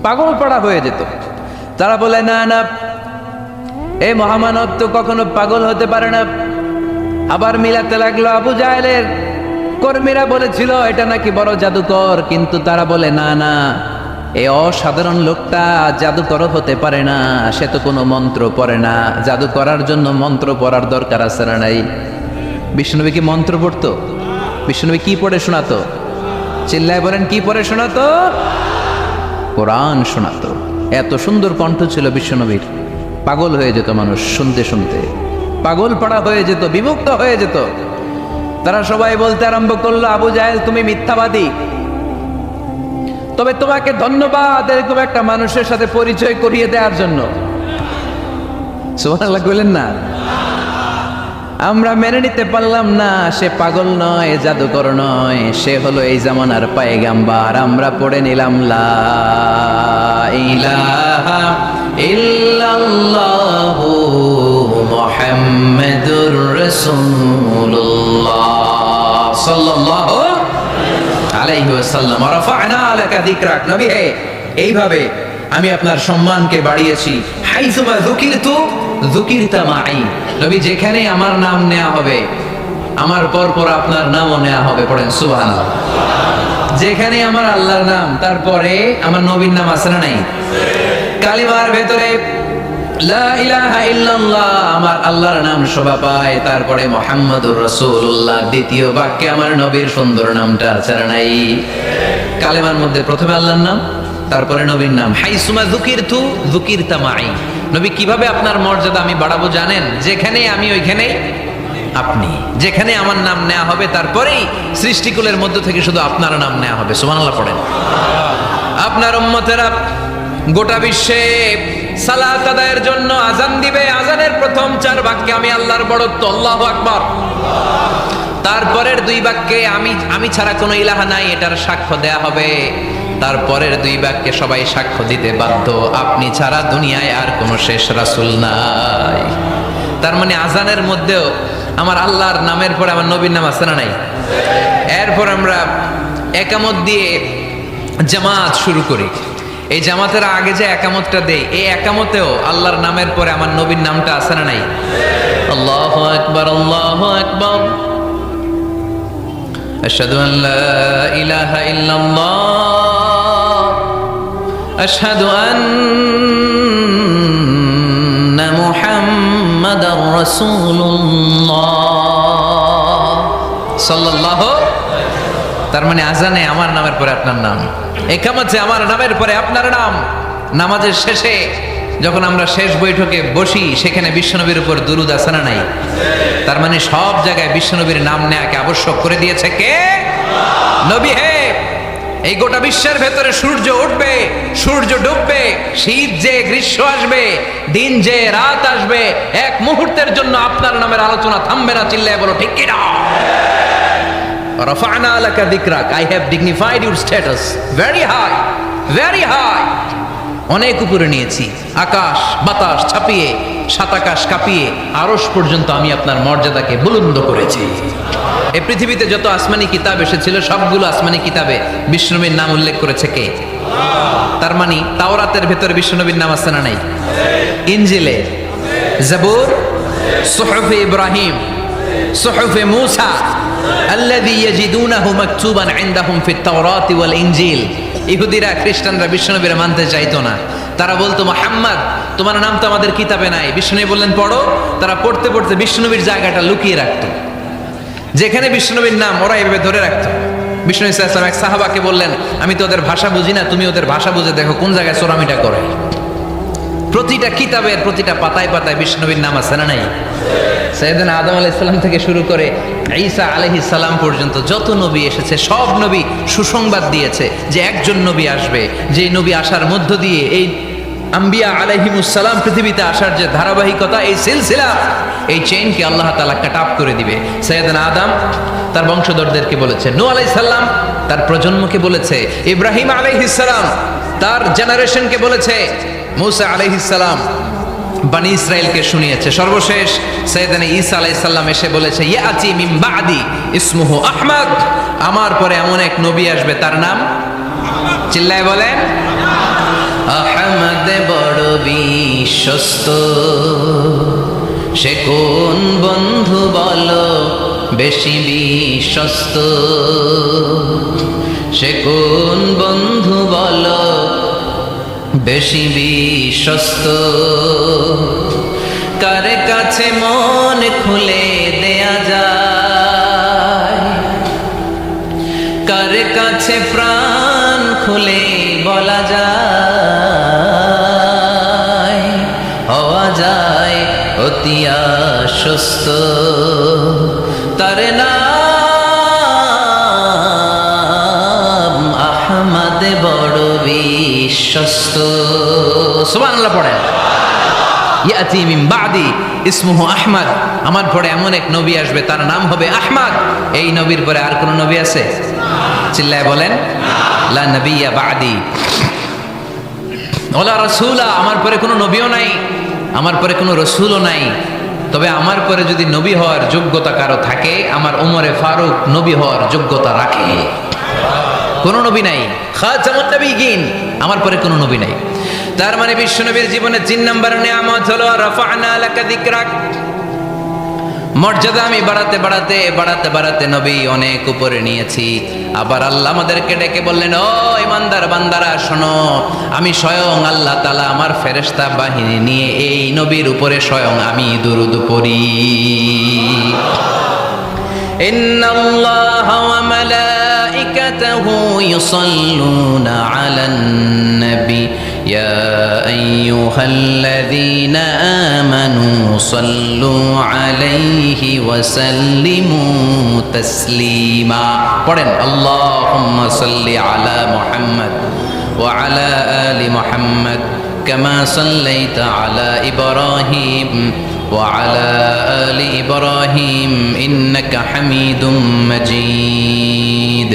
পাগল পাড়া হয়ে যেত। তারা বলে না না, এই মহামানব তো কখনো পাগল হতে পারে না। আবার মিলাতে লাগলো। আবু জাহেলের কর্মীরা বলেছিল এটা নাকি বড় জাদুকর, কিন্তু তারা বলে না না, এই অসাধারণ লোকটা জাদুকর হতে পারে না, সে তো কোনো মন্ত্র পড়ে না। জাদু করার জন্য মন্ত্র পড়ার দরকার আছে না নাই? বিষ্ণুনবী কি মন্ত্র পড়তো? বিষ্ণুনবী কি পড়ে শোনাতো? চিল্লায় বলেন, কি পড়ে শোনাতো? কোরআন শোনাতো। এত সুন্দর কণ্ঠ ছিল বিশ্বনবীর, পাগল হয়ে যেত মানুষ শুনতে শুনতে, পাগল পাড়া হয়ে যেত, বিমুক্ত হয়ে যেত। তারা সবাই বলতে আরম্ভ করলো, আবু জাহেল তুমি মিথ্যাবাদী, তবে তোমাকে ধন্যবাদ এরকম একটা মানুষের সাথে পরিচয় করিয়ে দেওয়ার জন্য। সুবহানাল্লাহ বললেন না? আমরা মেনে নিতে পারলাম না সে পাগল নয়, জাদুকর নয়, সে হলো এই জামানার পায়গাম্বার। আমরা পড়ে নিলাম লা ইলাহা ইল্লাল্লাহু মুহাম্মাদুর রাসূলুল্লাহ সাল্লাল্লাহু আলাইহি ওয়াসাল্লাম। রাফা'না লাকা যিকরাক। নবী হে, এইভাবে আমি আপনার সম্মানকে বাড়িয়েছি। হাইসুমা যুকিরতু যুকিরতা মাই। নবী যেখানে আমার নাম নেওয়া হবে, আমার পর পর আপনার নামও নেওয়া হবে। পড়েন সুবহানাল্লাহ। যেখানে আমার আল্লাহর নাম, তারপরে আমার নবীর নাম আছে না নাই? কালিমার ভেতরে লা ইলাহা ইল্লাল্লাহ, আমার আল্লাহর নাম শোভা পায়। তারপরে মুহাম্মাদুর রাসূলুল্লাহ, দ্বিতীয় বাক্যে আমার নবীর সুন্দর নামটা আছে না নাই? কালিমার মধ্যে প্রথমে আল্লাহর নাম, তারপরে নবীর নাম। হাইসুমা যুকিরতু যুকিরতা মাই। নবী কিভাবে আপনার মর্যাদা আমি বাড়াবো জানেন? যেখানে আমি ওইখানেই আপনি। যেখানে আমার নাম নেওয়া হবে, তারপরেই সৃষ্টিকুলের মধ্য থেকে শুধু আপনার নাম নেওয়া হবে। সুবহানাল্লাহ পড়েন। আপনার উম্মতেরা গোটা বিশ্বে সালাত আদায়ের জন্য আজান দিবে। আজানের প্রথম 4 বাক্যে আমি আল্লাহর বড়ত্ব, আল্লাহু আকবার। তারপরের 2 বাক্যে আমি ছাড়া কোনো ইলাহা নাই, এটার সাক্ষ্য দেয়া হবে। তারপরের 2 বাক্যে সবাই সাক্ষ্য দিতে বাধ্য, আপনি ছাড়া দুনিয়ায় আর কোনো শেষ রাসূল নাই। তার মানে আজানের মধ্যেও আমার আল্লাহর নামের পরে আমার নবীর নাম আছে না নাই? এরপর আমরা একামত দিয়ে জামাত শুরু করি। এই জামাতের আগে যে একামতটা দেই, এই একামতেও আল্লাহর নামের পরে আমার নবীর নামটা আছে না নাই? আল্লাহু আকবার, আল্লাহু আকবার। আশহাদু আন লা ইলাহা ইল্লাল্লাহ, আশহাদু আন্না মুহাম্মাদার রাসূলুল্লাহ সাল্লাল্লাহু। তার মানে আজানে আমার নামের পরে আপনার নাম, একামতে আমার নামের পরে আপনার নাম। নামাজের শেষে যখন আমরা শেষ বৈঠকে বসি, সেখানে বিশ্বনবীর উপর দুরূদ আছে না নাই? তার মানে সব জায়গায় বিশ্বনবীর নাম নেয়াকে আবশ্যক করে দিয়েছে কে? নবী হে, এই গোটা বিশ্বের ভেতরে সূর্য উঠবে, সূর্য ডুববে, শীত যে গ্রীষ্ম আসবে, দিন যে রাত আসবে, এক মুহূর্তের জন্য আপনার নামের আলোচনা থামবে না। চিল্লায় বলো ঠিক কিনা? রাফা'না লাকা যিকরাক, I have dignified your status very high, very high. অনেক উপরে নিয়েছি, আকাশ বাতাস ছাপিয়ে, সাত আকাশ কাঁপিয়ে আরশ পর্যন্ত আমি আপনার মর্যাদাকে বুলন্দ করেছি। এই পৃথিবীতে যত আসমানি কিতাব এসেছিল সবগুলো আসমানি কিতাবে বিষ্ণুনবীর নাম উল্লেখ করেছে কে? তার মানে তাওরাতের ভেতরে বিষ্ণুনবীর নাম আছে না নাই? ইনজিলে, জাবুর, সুহুফে ইব্রাহিম, সুহুফে মূসা, আল্লাযী ইয়াজিদুনাহু মাকতুবান ইনদাহুম ফিত তাওরাতি ওয়াল ইনজিল। ইহুদিরা খ্রিস্টানরা বিষ্ণুনবীর মানতে চাইতো না। তারা বলতো, মুহাম্মদ তোমার নাম তো আমাদের কিতাবে নাই। বিষ্ণুনবী বললেন পড়ো। তারা পড়তে পড়তে বিষ্ণুনবীর জায়গাটা লুকিয়ে রাখতো, যেখানে বিষ্ণুনবীর নাম ওরা এভাবে ধরে রাখতো। বিষ্ণু ইসা ইসলাম এক সাহাবাকে বললেন, আমি তো ওদের ভাষা বুঝি না, তুমি ওদের ভাষা বুঝে দেখো কোন জায়গায় চোরামিটা করে। প্রতিটা কিতাবের প্রতিটা পাতায় পাতায় বিষ্ণুনবীর নাম আছে না নাই? সাইয়েদনা আদম আলাইহিস সালাম থেকে শুরু করে ঈসা আলাইহিস সালাম পর্যন্ত যত নবী এসেছে সব নবী সুসংবাদ দিয়েছে যে একজন নবী আসবে, যে নবী আসার মধ্য দিয়ে এই আম্বিয়া আলাইহিমুস সালাম পৃথিবীতে আসার যে ধারাবাহিকতা, এই সিলসিলা, এই চেইনকে আল্লাহ তাআলা কাট আপ করে দিবে। সাইয়েদনা আদম তার বংশধরদেরকে বলেছে, নূহ আলাইহিস সালাম তার প্রজন্মকে বলেছে, ইব্রাহিম আলাইহিস সালাম তার জেনারেশনকে বলেছে, মূসা আলাইহিস সালাম বনি ইসরাইলকে শুনিয়েছে। সর্বশেষ সাইয়েদনা ঈসা আলাইহিস সালাম এসে বলেছে, ইয়াতি মিন বাদি ইসমুহু আহমদ, আমার পরে এমন এক নবী আসবে তার নাম, চিল্লায় বলেন, আহমদ বড় বিশ্বস্ত, সে কোন বন্ধু বলো বেশি বিশ্বস্ত, সে কোন বন্ধু বলো বেশি বিশ্বস্ত, কার কাছে মন খুলে দেয়া যায়, কার কাছে প্রাণ খুলে বলা যায়, হওয়া যায় অতি আশ্বস্ত, তার নাম আহমদ বড় বিশ্বস্ত। সুবহানাল্লাহ পড়েন। ইয়াতি মিন বাদি ইসমুহু আহমদ, আমার পরে এমন এক নবী আসবে তার নাম হবে আহমদ। এই নবীর পরে আর কোন নবী আছে? চিল্লায় বলেন, লা নবিয়্যা বাদি ওয়ালা রাসূলা, আমার পরে কোনো নবীও নাই, আমার পরে কোনো রাসূলও নাই। তবে আমার পরে যদি নবী হওয়ার যোগ্যতা কারো থাকে, আমার ওমরে ফারুক নবী হওয়ার যোগ্যতা রাখে। কোন নবী নাই, খাতামুন নবিয়্যিন, আমার পরে কোনো নবী নাই। তার মানে বিশ্বনবীর জীবনে 3 নম্বর নিয়ামত হলো রাফা'না লাকা যিকরাক, মর্যাদা আমি বাড়াতে বাড়াতে বাড়াতে বাড়াতে নবী অনেক উপরে নিয়েছি। আবার আল্লাহ আমাদেরকে ডেকে বললেন, ও ইমানদার বান্দারা শোনো, আমি স্বয়ং আল্লাহ তাআলা আমার ফেরেশতা বাহিনী নিয়ে এই নবীর উপরে স্বয়ং আমি দুরূদ পড়ি। ইন্নাল্লাহা ওয়া মালাইকাতাহু ইউসাল্লুনা আলান নবী ইয়া আইয়ুহাল্লাযীনা আমানু সাল্লু আলাইহি ওয়া সাল্লিমু তাসলিমা। পড়েন, আল্লাহুম্মা সাল্লি আলা মুহাম্মদ ওয়া আলা আলি মুহাম্মদ কামা সাল্লাইতা আলা ইব্রাহিম ওয়া আলা আলি ইব্রাহিম ইন্নাকা হামিদুম মাজিদ।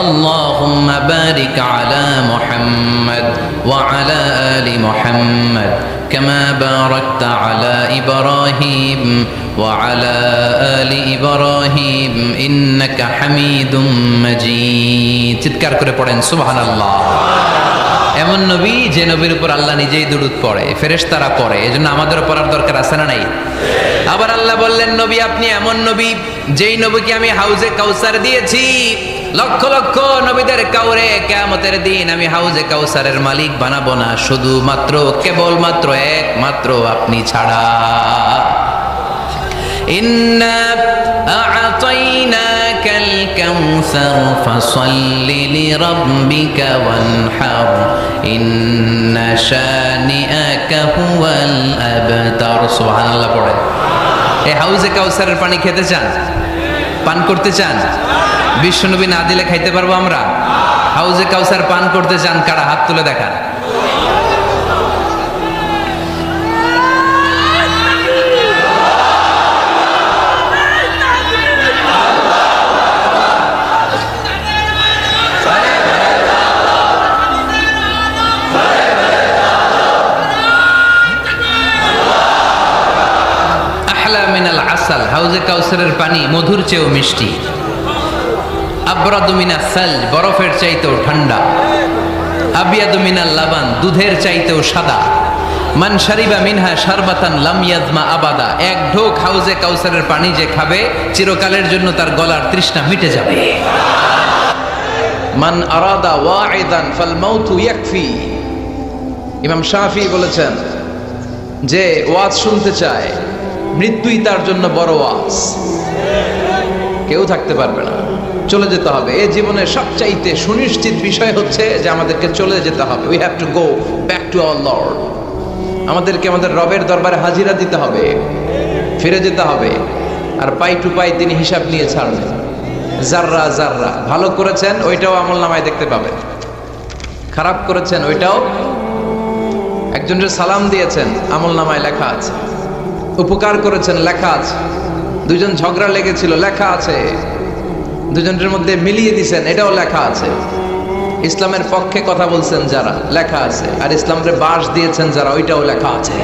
اللهم بارك على محمد وعلى آل محمد كما باركت على إبراهيم وعلى آل إبراهيم إنك حميد مجيد। চিৎকার করে পড়েন সুবহানাল্লাহ। এমন নবী যে নবীর উপর আল্লাহ নিজেই দুরূদ পড়ে, ফেরেশতারা পড়ে, এজন্য আমাদেরও পড়ার দরকার আছে না নাই? আবার আল্লাহ বললেন, নবী আপনি এমন নবী যেই নবীকে আমি হাউজে কাউসার দিয়েছি, লক্ষ লক্ষ নবীদের কাউরে কিয়ামতের দিন আমি হাউজে কাউসারের মালিক বানাবো না, শুধুমাত্র কেবলমাত্র একমাত্র আপনি ছাড়া। ইন্না আ'তাইনাকাল কাউসার ফাসাল্লি লিরাব্বিকা ওয়ানহার ইন্না শানিআকা হুয়াল আবতার। সুবহানাল্লাহ পড়ে। এই হাউজে কাউসারের পানি খেতে চান, পান করতে চান? বিশ্বনবী না দিলে খাইতে পারবো আমরা? হাউজে কাউসার পান করতে চান কারা? হাত তুলে দেখান। আহলা মিনাল আসাল, হাউজে কাউসারের পানি মধুর চেয়েও মিষ্টি। আবরাদু মিনাস সালজ, বরফের চাইতেও ঠান্ডা। আবিয়াদু মিনাল লাবান, দুধের চাইতেও সাদা। মান শারিবা মিনহা শারবাতান লাম ইয়াজমা আবাদা, এক ঢোক হাউজে কাউসারের পানি যে খাবে চিরকালের জন্য তার গলার তৃষ্ণা মিটে যাবে। মান আরাদা ওয়াইদান ফাল মাউতু ইয়াকফি, ইমাম শাফি বলেছেন যে ওয়াজ শুনতে চায় মৃত্যুই তার জন্য বড় ওয়াজ। কেউ থাকতে পারবে না, চলে যেতে হবে। এই জীবনের সবচাইতে সুনিশ্চিত বিষয় হচ্ছে যে আমাদেরকে চলে যেতে হবে। We have to go back to our Lord. আমাদেরকে আমাদের রবের দরবারে হাজিরা দিতে হবে, ফিরে যেতে হবে। আর পাই টু পাই তিনি হিসাব নিয়ে ছাড়বেন। জাররা জাররা, ভালো করেছেন ওইটাও আমল নামায় দেখতে পাবেন, খারাপ করেছেন ওইটাও। একজনের সালাম দিয়েছেন আমল নামায় লেখা আছে, উপকার করেছেন লেখা আছে, দুজন ঝগড়া লেগেছিল লেখা আছে, দুজনের মধ্যে মিলিয়ে দিছেন এটাও লেখা আছে, ইসলামের পক্ষে কথা বলছেন যারা লেখা আছে, আর ইসলামের বাস দিয়েছেন যারা ওইটাও লেখা আছে।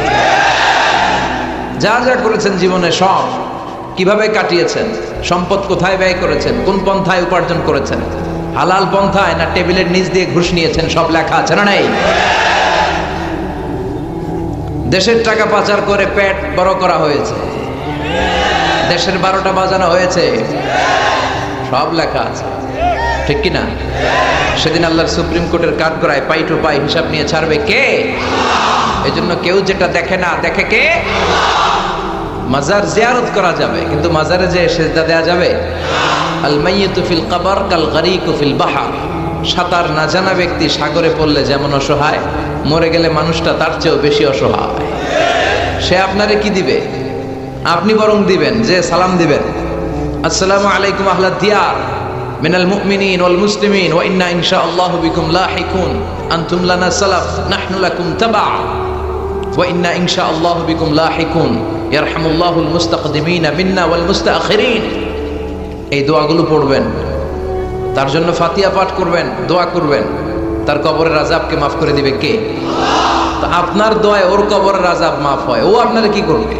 যা যা করেছেন জীবনে সব, কিভাবে কাটিয়েছেন, সম্পদ কোথায় ব্যয় করেছেন, কোন পন্থায় উপার্জন করেছেন, হালাল পন্থায় না টেবিলের নিচ দিয়ে ঘুষ নিয়েছেন, সব লেখা আছে না নাই? দেশের টাকা পাচার করে পেট বড় করা হয়েছে, দেশের 12টা বাজানো হয়েছে, সব লেখা আছে, ঠিক কিনা? সেদিন আল্লাহর সুপ্রিম কোর্টের কাঠগড়ায় পাই টু পাই হিসাব নিয়ে ছাড়বে কে? এই জন্য কেউ যেটা দেখে না, দেখে কে? মাজার জিয়ারত করা যাবে, কিন্তু মাজারে যে সেজদা দেয়া যাবে? আল মাইয়িতু ফিল কবর কাল গরীকু ফিল বাহর, সাঁতার না জানা ব্যক্তি সাগরে পড়লে যেমন অসহায়, মরে গেলে মানুষটা তার চেয়েও বেশি অসহায়। সে আপনারে কি দিবে? আপনি বরং দিবেন যে সালাম দিবেন, আসসালামু আলাইকুম আহলাদ দিয়ার মিনাল মুমিনিন ওয়াল মুসলিমিন ওয়া ইন্না ইনশাআল্লাহু বিকুম লাহিকুন আনতুম লানা সালাফ নাহনু লাকুম তাবা ওয়া ইন্না ইনশাআল্লাহু বিকুম লাহিকুন ইয়ারহামুল্লাহুল মুস্তাকদিমিনা মিন্না ওয়াল মুস্তাখিরিন। এই দোয়াগুলো পড়বেন, তার জন্য ফাতিহা পাঠ করবেন, দোয়া করবেন, তার কবরের আযাবকে মাফ করে দিবে কে? তো আপনার দোয়ায় ওর কবরের আযাব মাফ হয়, ও আপনারা কি করবে?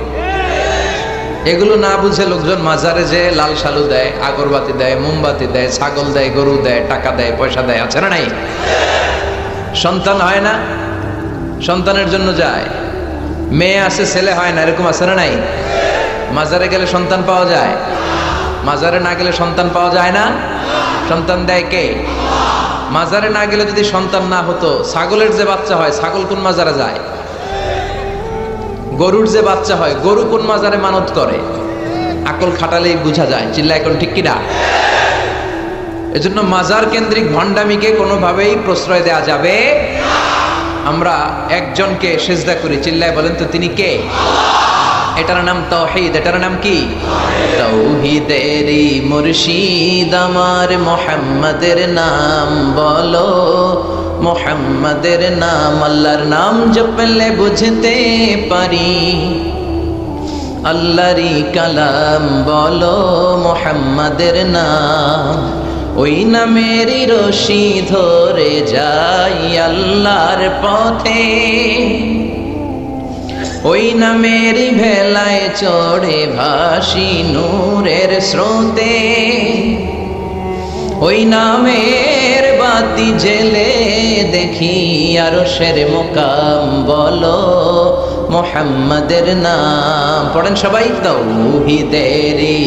এগুলো না বুঝে লোকজন মাজারে যে লাল শালু দেয়, আগরবাতি দেয়, মোমবাতি দেয়, ছাগল দেয়, গরু দেয়, টাকা দেয়, পয়সা দেয়, আছে না নাই? সন্তান হয় না, সন্তানের জন্য যায়। মেয়ে আছে ছেলে হয় না, এরকম আছে না নাই? মাজারে গেলে সন্তান পাওয়া যায়, মাজারে না গেলে সন্তান পাওয়া যায় না। সন্তান দেয় কে? মাজারে না গেলে যদি সন্তান না হতো, ছাগলের যে বাচ্চা হয়, ছাগল কোন মাজারে যায়? গরুর যে বাচ্চা হয়, গরু কোন মাজারে মানত করে? আকল খাটালেই বোঝা যায়, চিল্লা এখন ঠিক কিনা? এজন্য মাজার কেন্দ্রিক ভণ্ডামিকে কোনোভাবেই প্রশ্রয় দেওয়া যাবে। আমরা একজনকে সেজদা করি, চিল্লায় বলেন তো তিনি কে? এটার নাম তাওহীদ। এটার নাম কি? তাওহীদেরই মুর্শিদ আমার মুহাম্মাদের নাম বলো, মুহাম্মাদের নাম, আল্লাহর নাম জপলে বুঝতে পারি, আল্লাহরই কালাম বলো মুহাম্মাদের নাম, ওই নামেরই রশি ধরে যাই আল্লাহর পথে, ওই নামেরই ভেলায় চড়ে ভাসি নূরের স্রোতে, ওই নামের বাতি জেলে দেখি আরশের মুকাম বলো মুহাম্মাদের নাম। পড়েন সবাই। তাওহীদেরই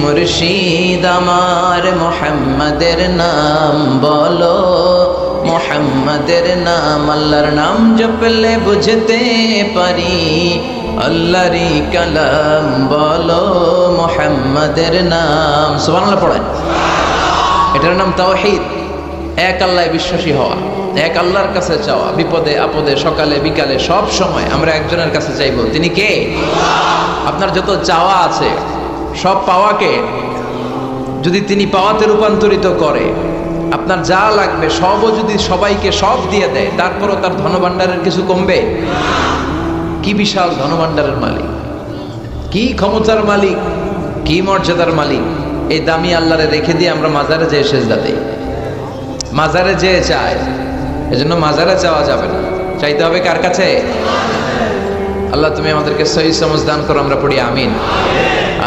মুর্শিদ আমার মুহাম্মাদের নাম বলো, মুহাম্মাদের নাম, আল্লাহর নাম জপলে বুঝতে পারি, আল্লাহরই কালাম বলো মুহাম্মাদের নাম। সুবহানাল্লাহ পড়েন। এটার নাম তাওহীদ। এক আল্লাহয় বিশ্বাসী হওয়া, এক আল্লাহর কাছে চাওয়া, বিপদে আপদে সকালে বিকালে সব সময় আমরা একজনের কাছে চাইবো। তিনি কে? আপনার যত চাওয়া আছে সব পাওয়া কে? যদি তিনি পাওয়াতে রূপান্তরিত করে, আপনার যা লাগবে সবও যদি সবাইকে সব দিয়ে দেয়, তারপরও তার ধনভাণ্ডারের কিছু কমবে? কি বিশাল ধনভাণ্ডারের মালিক, কি ক্ষমতার মালিক, কি মর্যাদার মালিক। এই দামি আল্লাহরে রেখে দিয়ে আমরা মাজারে যেয়ে সেজদা দেই, মাজারে যেয়ে চাই। এজন্য মাজারে চাওয়া যাবে না, চাইতে হবে কার কাছে? আল্লাহ তুমি আমাদেরকে সহি সমঝ দান করো, আমরা পড়ি আমিন।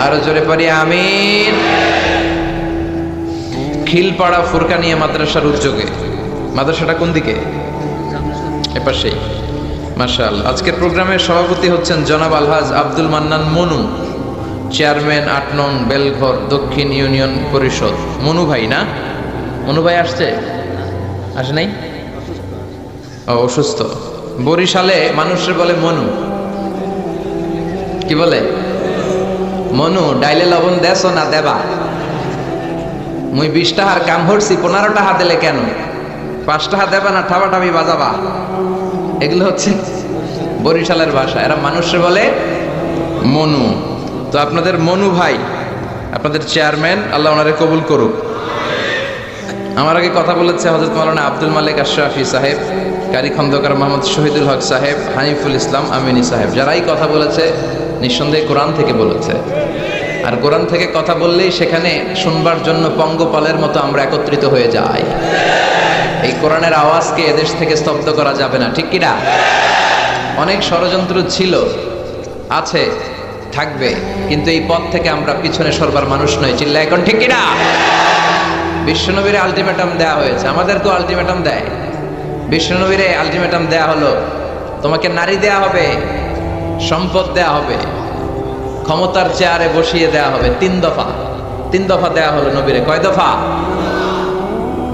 আরো জোরে পড়ি আমিন। খিলপাড়া ফুরকানিয়া মাদ্রাসার উদ্যোগে, মাদ্রাসাটা কোন দিকে? এপাশেই। মাশাআল্লাহ। আজকের প্রোগ্রামের সভাপতি হচ্ছেন জনাব আলহাজ আব্দুল মান্নান মনু, চেয়ারম্যান ৮ নং বেলঘর দক্ষিণ ইউনিয়ন পরিষদ। মনু ভাই না? মনু ভাই আসছে? আসে নাই? অসুস্থ। বরিশালে মানুষের বলে মনু, কি বলে? মনু, ডাইলে লবণ দেছ না দেবা? মুই 20 টাকার কাম হরছি, 15 টাকা দিলে কেন? 5 টাকা দেবা না ঠাবাঠাবি বাজাবা? এগুলো হচ্ছে বরিশালের ভাষা। এরা মানুষের বলে মনু। তো আপনাদের মনু ভাই, আপনাদের চেয়ারম্যান, আল্লাহ ওনারে কবুল করুক। আমার আগে কথা বলেছে হযরত মাওলানা আব্দুল মালিক আশরাফি সাহেব, কারি খন্দকার মোহাম্মদ শহীদুল হক সাহেব, হানিফুল ইসলাম আমিনী সাহেব। যারাই কথা বলেছে নিঃসন্দেহে কোরআন থেকে বলেছে। আর কোরআন থেকে কথা বললেই সেখানে শুনবার জন্য পঙ্গপালের মতো আমরা একত্রিত হয়ে যাই। এই কোরআনের আওয়াজকে এদেশ থেকে স্তব্ধ করা যাবে না, ঠিক কিনা? অনেক ষড়যন্ত্র ছিল, আছে, থাকবে, কিন্তু এই পথ থেকে আমরা পিছনে সরবার মানুষ নয়। চিল্লা এখন, ঠিক কিনা? বিশ্বনবীর আলটিমেটাম দেয়া হয়েছে, আমাদেরকেও আলটিমেটাম দেয়। বিশ্বনবীর আলটিমেটাম দেয়া হলো, তোমাকে নারী দেয়া হবে, সম্পদ দেয়া হবে, ক্ষমতার চেয়ারে বসিয়ে দেয়া হবে। 3 দফা, 3 দফা দেয়া হলো নবীরে। কয় দফা?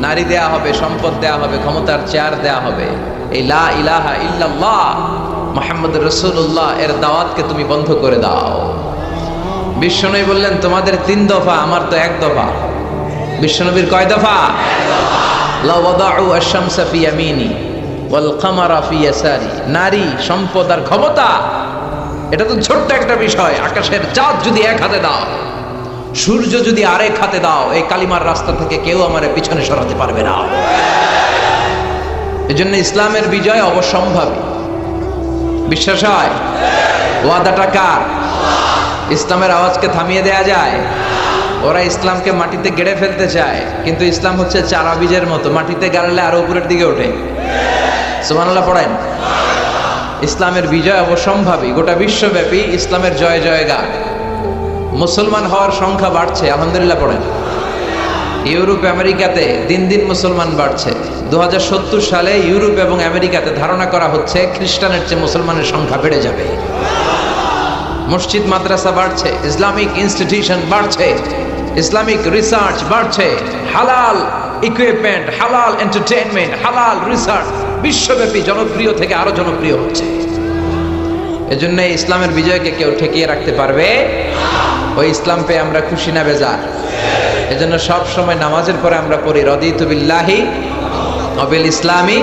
নারী দেয়া হবে, সম্পদ দেয়া হবে, ক্ষমতার চেয়ার দেয়া হবে। এই লা ইলাহা ইল্লাল্লাহ মুহাম্মদুর রাসূলুল্লাহ এর দাওয়াতকে তুমি বন্ধ করে দাও। বিশ্বনবী বললেন তোমাদের 3 দফা, আমার তো 1 দফা। বিশ্বনবীর কয় দফা? লা ওয়াদাউ আশ-শামসা ফি ইয়ামিনি ওয়াল কামারা ফি ইয়াসারি। নারী, সম্পদ আর ক্ষমতা, এটা তো ছোট্ট একটা বিষয়। আকাশের চাঁদ যদি 1 হাতে দাও, সূর্য যদি আরেক হাতে দাও, এই কালিমার রাস্তা থেকে কেউ আমারে পিছনে সরাতে পারবে না। এজন্য ইসলামের বিজয় অবশ্যম্ভাবী। বিশ্বাস হয়? ওয়াদাটা কার? ইসলামের আওয়াজকে থামিয়ে দেয়া যায়? ওরা ইসলামকে মাটিতে গেড়ে ফেলতে চায়, কিন্তু ইসলাম হচ্ছে চারা বীজের মতো, মাটিতে গাড়লে আরো উপরের দিকে ওঠে। সুবহানাল্লাহ পড়েন। ইসলামের বিজয় অবশ্যম্ভাবী। গোটা বিশ্বব্যাপী ইসলামের জয় জয়গান। মুসলমান হওয়ার সংখ্যা বাড়ছে, আলহামদুলিল্লাহ পড়েন। ইউরোপ আমেরিকাতে দিন দিন মুসলমান বাড়ছে। 2070 সালে ইউরোপ এবং আমেরিকাতে ধারণা করা হচ্ছে খ্রিস্টানের চেয়ে মুসলমানের সংখ্যা বেড়ে যাবে। মসজিদ মাদ্রাসা বাড়ছে, ইসলামিক ইনস্টিটিউশন বাড়ছে, ইসলামিক রিসার্চ বাড়ছে, হালাল ইকুইপমেন্ট, হালাল এন্টারটেইনমেন্ট, হালাল রিসার্চ বিশ্বব্যাপী জনপ্রিয় থেকে আরো জনপ্রিয় হচ্ছে। এজন্য ইসলামের বিজয়কে কেউ ঠেকিয়ে রাখতে পারবে? ওই ইসলাম পেয়ে আমরা খুশি না বেজার? এজন্য সব সময় নামাজের পরে আমরা পড়ি রদিতু বিল্লাহি ওয়া বিল ইসলামি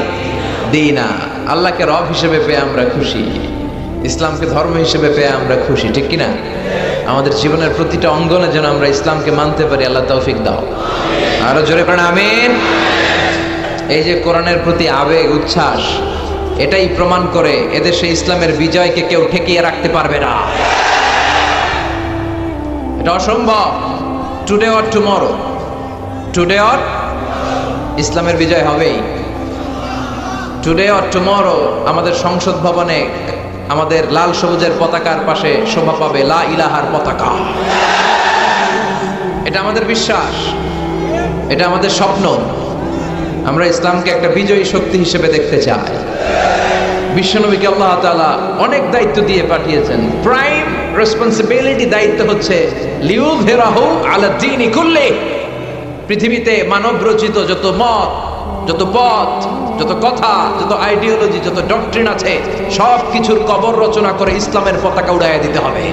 দীনা। আল্লাহকে রব হিসেবে পেয়ে আমরা খুশি, ইসলামকে ধর্ম হিসেবে পেয়ে আমরা খুশি, ঠিক কিনা? আমাদের জীবনের প্রতিটা অঙ্গনে যেন আমরা ইসলামকে মানতে পারি, আল্লাহ তৌফিক দাও। আরো জোরে পড়েন আমিন। এই যে কোরআনের প্রতি আবেগ, উচ্ছ্বাস, এটাই প্রমাণ করে এদেশে ইসলামের বিজয়কে কেউ ঠেকিয়ে রাখতে পারবে না। এটা অসম্ভব। Today or tomorrow, today or, ইসলামের বিজয় হবেই। টুডে অর টুমরো আমাদের সংসদ ভবনে আমাদের লাল সবুজের পতাকার পাশে শোভা পাবে লা ইলাহার পতাকা। এটা আমাদের বিশ্বাস, এটা আমাদের স্বপ্ন। আমরা ইসলামকে একটা বিজয়ী শক্তি হিসেবে দেখতে চাই। বিশ্বনবীকে আল্লাহ তাআলা অনেক দায়িত্ব দিয়ে পাঠিয়েছেন। প্রাইম রেসপন্সিবিলিটি, দায়িত্ব হচ্ছে লিউযহিরাহু আলা দ্বীনি কুল্লি। পৃথিবীতে মানব রচিত যত মত, যত পথ, যত কথা, যত আইডিওলজি, যত ডক্ট্রিন আছে, সব কিছুর কবর রচনা করে ইসলামের পতাকা উড়াইয়া দিতে হবে।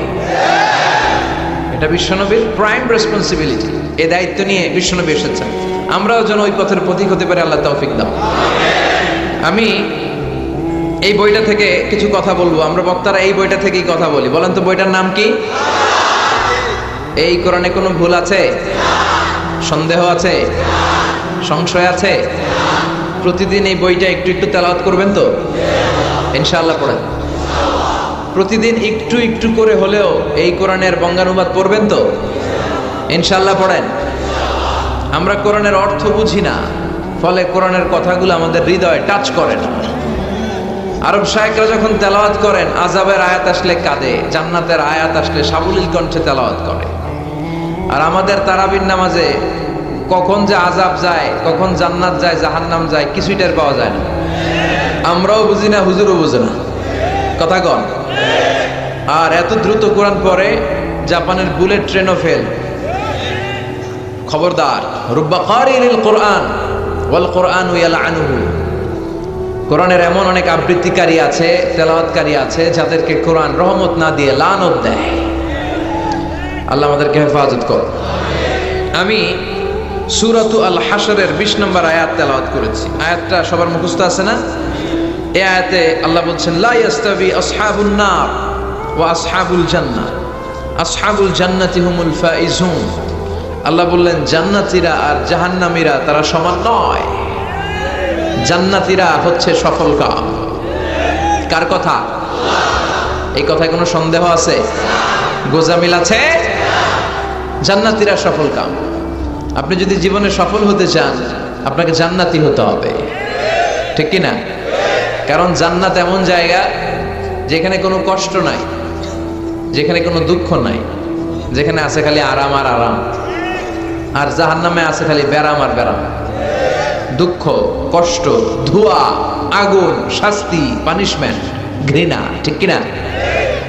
এটা বিশ্বনবীর প্রাইম রেসপন্সিবিলিটি। এই দায়িত্ব নিয়ে বিশ্বনবী এসেছেন। আমরাও যেন ওই পথের প্রতীক হতে পারে, আল্লাহ তৌফিক দাও। আমি এই বইটা থেকে কিছু কথা বলবো। আমরা বক্তারা এই বইটা থেকেই কথা বলি। বলেন তো বইটার নাম কি? এই কোরআনে কোনো ভুল আছে? সন্দেহ আছে? সংশয় আছে? প্রতিদিন এই বইটা একটু একটু তেলাওয়াত করবেন তো? ইনশাআল্লাহ পড়েন। প্রতিদিন একটু একটু করে হলেও এই কোরআনের বঙ্গানুবাদ পড়বেন তো? ইনশাআল্লাহ পড়েন। আমরা কোরআনের অর্থ বুঝি না, ফলে কোরআনের কথাগুলো আমাদের হৃদয়ে টাচ করে না। আরব শায়েখরা যখন তেলাওয়াত করেন, আযাবের আয়াত আসলে কাঁদে, জান্নাতের আয়াত আসলে সাবলীল কণ্ঠে তেলাওয়াত করে। আর আমাদের তারাবির নামাজে কখন যে আযাব যায়, কখন জান্নাত যায়, জাহান্নাম যায়, কিছুই টের পাওয়া যায় না। আমরাও বুঝি না, হুজুরও বুঝে না। কথা কন। আর এত দ্রুত কোরআন পড়ে, জাপানের বুলেট ট্রেনও ফেল। খবরদার, রুব্বা কারিল কোরআন ওয়াল কোরআনু ইয়ালআনুহু। কোরআনের এমন অনেক আবৃত্তিকারী আছে, তেলাওয়াতকারী আছে, যাদেরকে কোরআন রহমত না দিয়ে লানত দেয়। আল্লাহ আমাদেরকে হেফাজত কর। আমি সূরাতু আল হাশরের 20 নম্বর আয়াত তেলাওয়াত করেছি। আয়াতটা সবার মুখস্থ আছে না? এই আয়াতে আল্লাহ বলছেন, লা ইয়াস্তাবি আসহাবুন নার ওয়া আসহাবুল জান্নাহ, আসহাবুল জান্নাতি হুমুল ফাইজুন। আল্লাহ বললেন, জান্নাতীরা আর জাহান্নামীরা তারা সমান নয়। জান্নাতীরা হচ্ছে সফল কাম। কার কথা? এই কথায় কোনো সন্দেহ আছে? গোজামিল আছে? জান্নাতীরা সফল কাম। আপনি যদি জীবনে সফল হতে চান, আপনাকে জান্নাতি হতে হবে, ঠিক কি না? কারণ জান্নাত এমন জায়গা যেখানে কোনো কষ্ট নাই, যেখানে কোনো দুঃখ নাই, যেখানে আছে খালি আরাম আর আরাম। আর জাহান্নামে আছে খালি ব্যারাম আর ব্যারাম, দুঃখ, কষ্ট, ধোঁয়া, আগুন, শাস্তি, পানিশমেন্ট, ঘৃণা, ঠিক কিনা?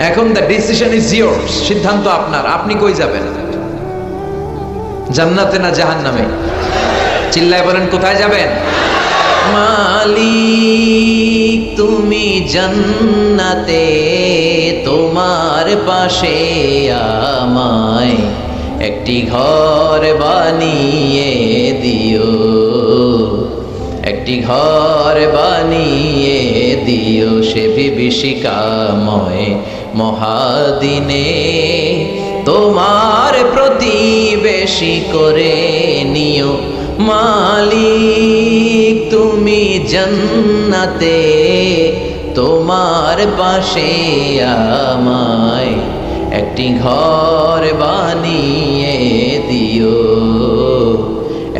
এখন দ্য ডিসিশন ইজ ইয়োর্স, সিদ্ধান্ত আপনার। আপনি কই যাবেন? জান্নাতে না জাহান্নামে? চিল্লায় বলেন, কোথায় যাবেন? মালিক তুমি জান্নাতে, তোমার পাশে আমায় একটি ঘর বানিয়ে দিও, একটি ঘর বানিয়ে দিও সে বিভীষিকাময় মহাদিনে, তোমার প্রতিবেশী করে নিও। মালিক তুমি জান্নাতে, তোমার পাশে আমায় একটি ঘর বানিয়ে দিও,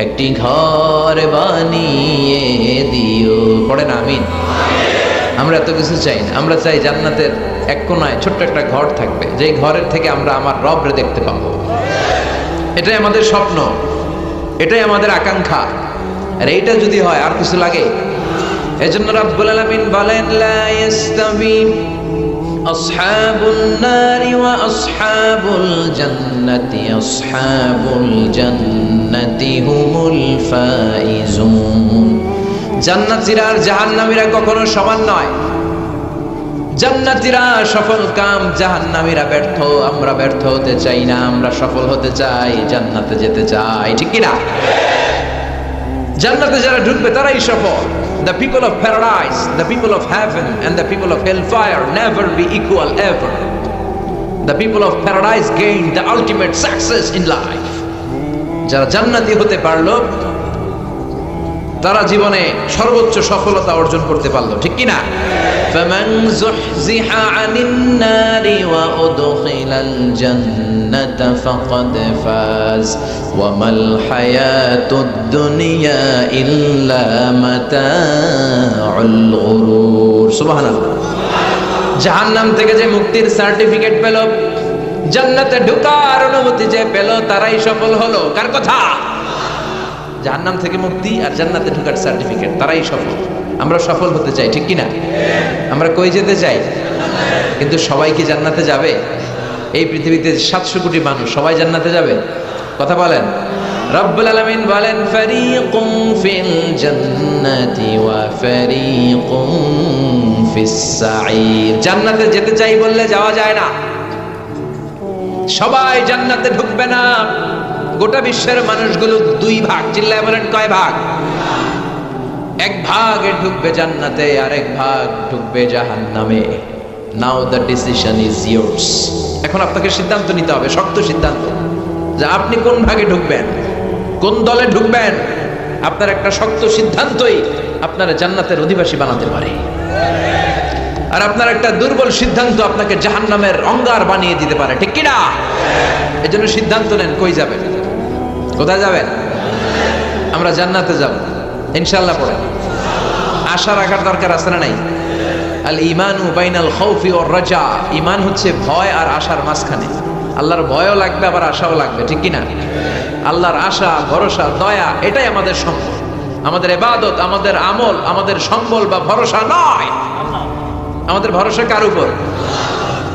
একটি ঘর বানিয়ে দিও। পড়েন আমিন। আমরা এত কিছু চাই না, আমরা চাই জান্নাতের এক কোনায় ছোট্ট একটা ঘর থাকবে, যেই ঘরের থেকে আমরা আমার রবরে দেখতে পাবো। এটাই আমাদের স্বপ্ন, এটাই আমাদের আকাঙ্ক্ষা। আর এইটা যদি হয়, আর কিছু লাগে? এজন্য রাব্বুল আলামিন বলেন, লা ইস্তাবি আসহাবুন নারি ওয়া আসহাবুল জান্নাতি, আসহাবুল জান্নাতি হুমুল ফাইজুন। জান্নাতীরা আর জাহান্নামীরা কখনো সমান নয়। জান্নাতীরা সফল কাম, জাহান্নামীরা ব্যর্থ। আমরা ব্যর্থ হতে চাই না, আমরা সফল হতে চাই, জান্নাতে যেতে চাই, ঠিক কি না? জান্নাতে যারা ঢুকবে তারাই সফল। The people of paradise, the people of heaven and the people of hellfire never be equal ever. The people of paradise gain the ultimate success in life. যারা জান্নাতি হতে পারলো, তারা জীবনে সর্বোচ্চ সফলতা অর্জন করতে পারলো, ঠিক কি না? فَمَنْ زُحْزِحَ عَنِ النَّارِ وَأُدْخِلَ الْجَنَّةَ فَقَدْ فَازَ وَمَا الْحَيَاةُ الدُّنْيَا إِلَّا مَتَاعُ الْغُرُورِ। সুবহানাল্লাহ। জাহান্নাম থেকে যে মুক্তির সার্টিফিকেট পেল, জান্নাতে ঢোকার অনুমতি যে পেল, তারাই সফল হলো। কার কথা? জাহান্নাম থেকে মুক্তি আর জান্নাতে ঢোকার সার্টিফিকেট, তারাই সফল। আমরা সফল হতে চাই, ঠিক কি না? আমরা কই যেতে চাই? কিন্তু সবাই কি জান্নাতে যাবে? এই পৃথিবীতে 700 কোটি মানুষ, সবাই জান্নাতে যাবে? কথা বলেন। রব্বুল আলামিন বলেন, ফারীকুম ফিল জান্নাতি ওয়া ফারীকুম ফিস সাঈর। জান্নাতে যেতে চাই বললে যাওয়া যায় না। সবাই জান্নাতে ঢুকবে না। গোটা বিশ্বের মানুষগুলো 2 ভাগ। চিল্লায় বলেন, কয় ভাগ? 1 ভাগ ঢুকবে জান্নাতে, আর 1 ভাগ ঢুকবে জাহান্নামে। নাও দ্য ডিসিশন ইজ ইয়োর্স। এখন আপনাকে সিদ্ধান্ত নিতে হবে, শক্ত সিদ্ধান্ত, যে আপনি কোন ভাগে ঢুকবেন। কোন দলে ঢুকবেন, আপনার একটা শক্ত সিদ্ধান্তই আপনারা জান্নাতের অধিবাসী বানাতে পারে। আর আপনার একটা দুর্বল সিদ্ধান্ত আপনাকে জাহান্নামের অঙ্গার বানিয়ে দিতে পারে, ঠিক কিনা? এজন্য সিদ্ধান্ত নেন, কই যাবেন, কোথায় যাবেন? আমরা জান্নাতে যাব ইনশাআল্লাহ। পড়ে আশা রাখার দরকার আছে না নাই? আল ঈমানু বাইনাল খাউফি ওয়ার রাজা। ঈমান হচ্ছে ভয় আর আশার মাঝখানে। আল্লাহর ভয়ও লাগবে আবার আশাও লাগবে, ঠিক কিনা? আল্লাহর আশা, ভরসা, দয়া এটাই আমাদের সম্বল। আমাদের ইবাদত, আমাদের আমল, আমাদের সম্বল বা ভরসা নয়। আমাদের ভরসা কার উপর?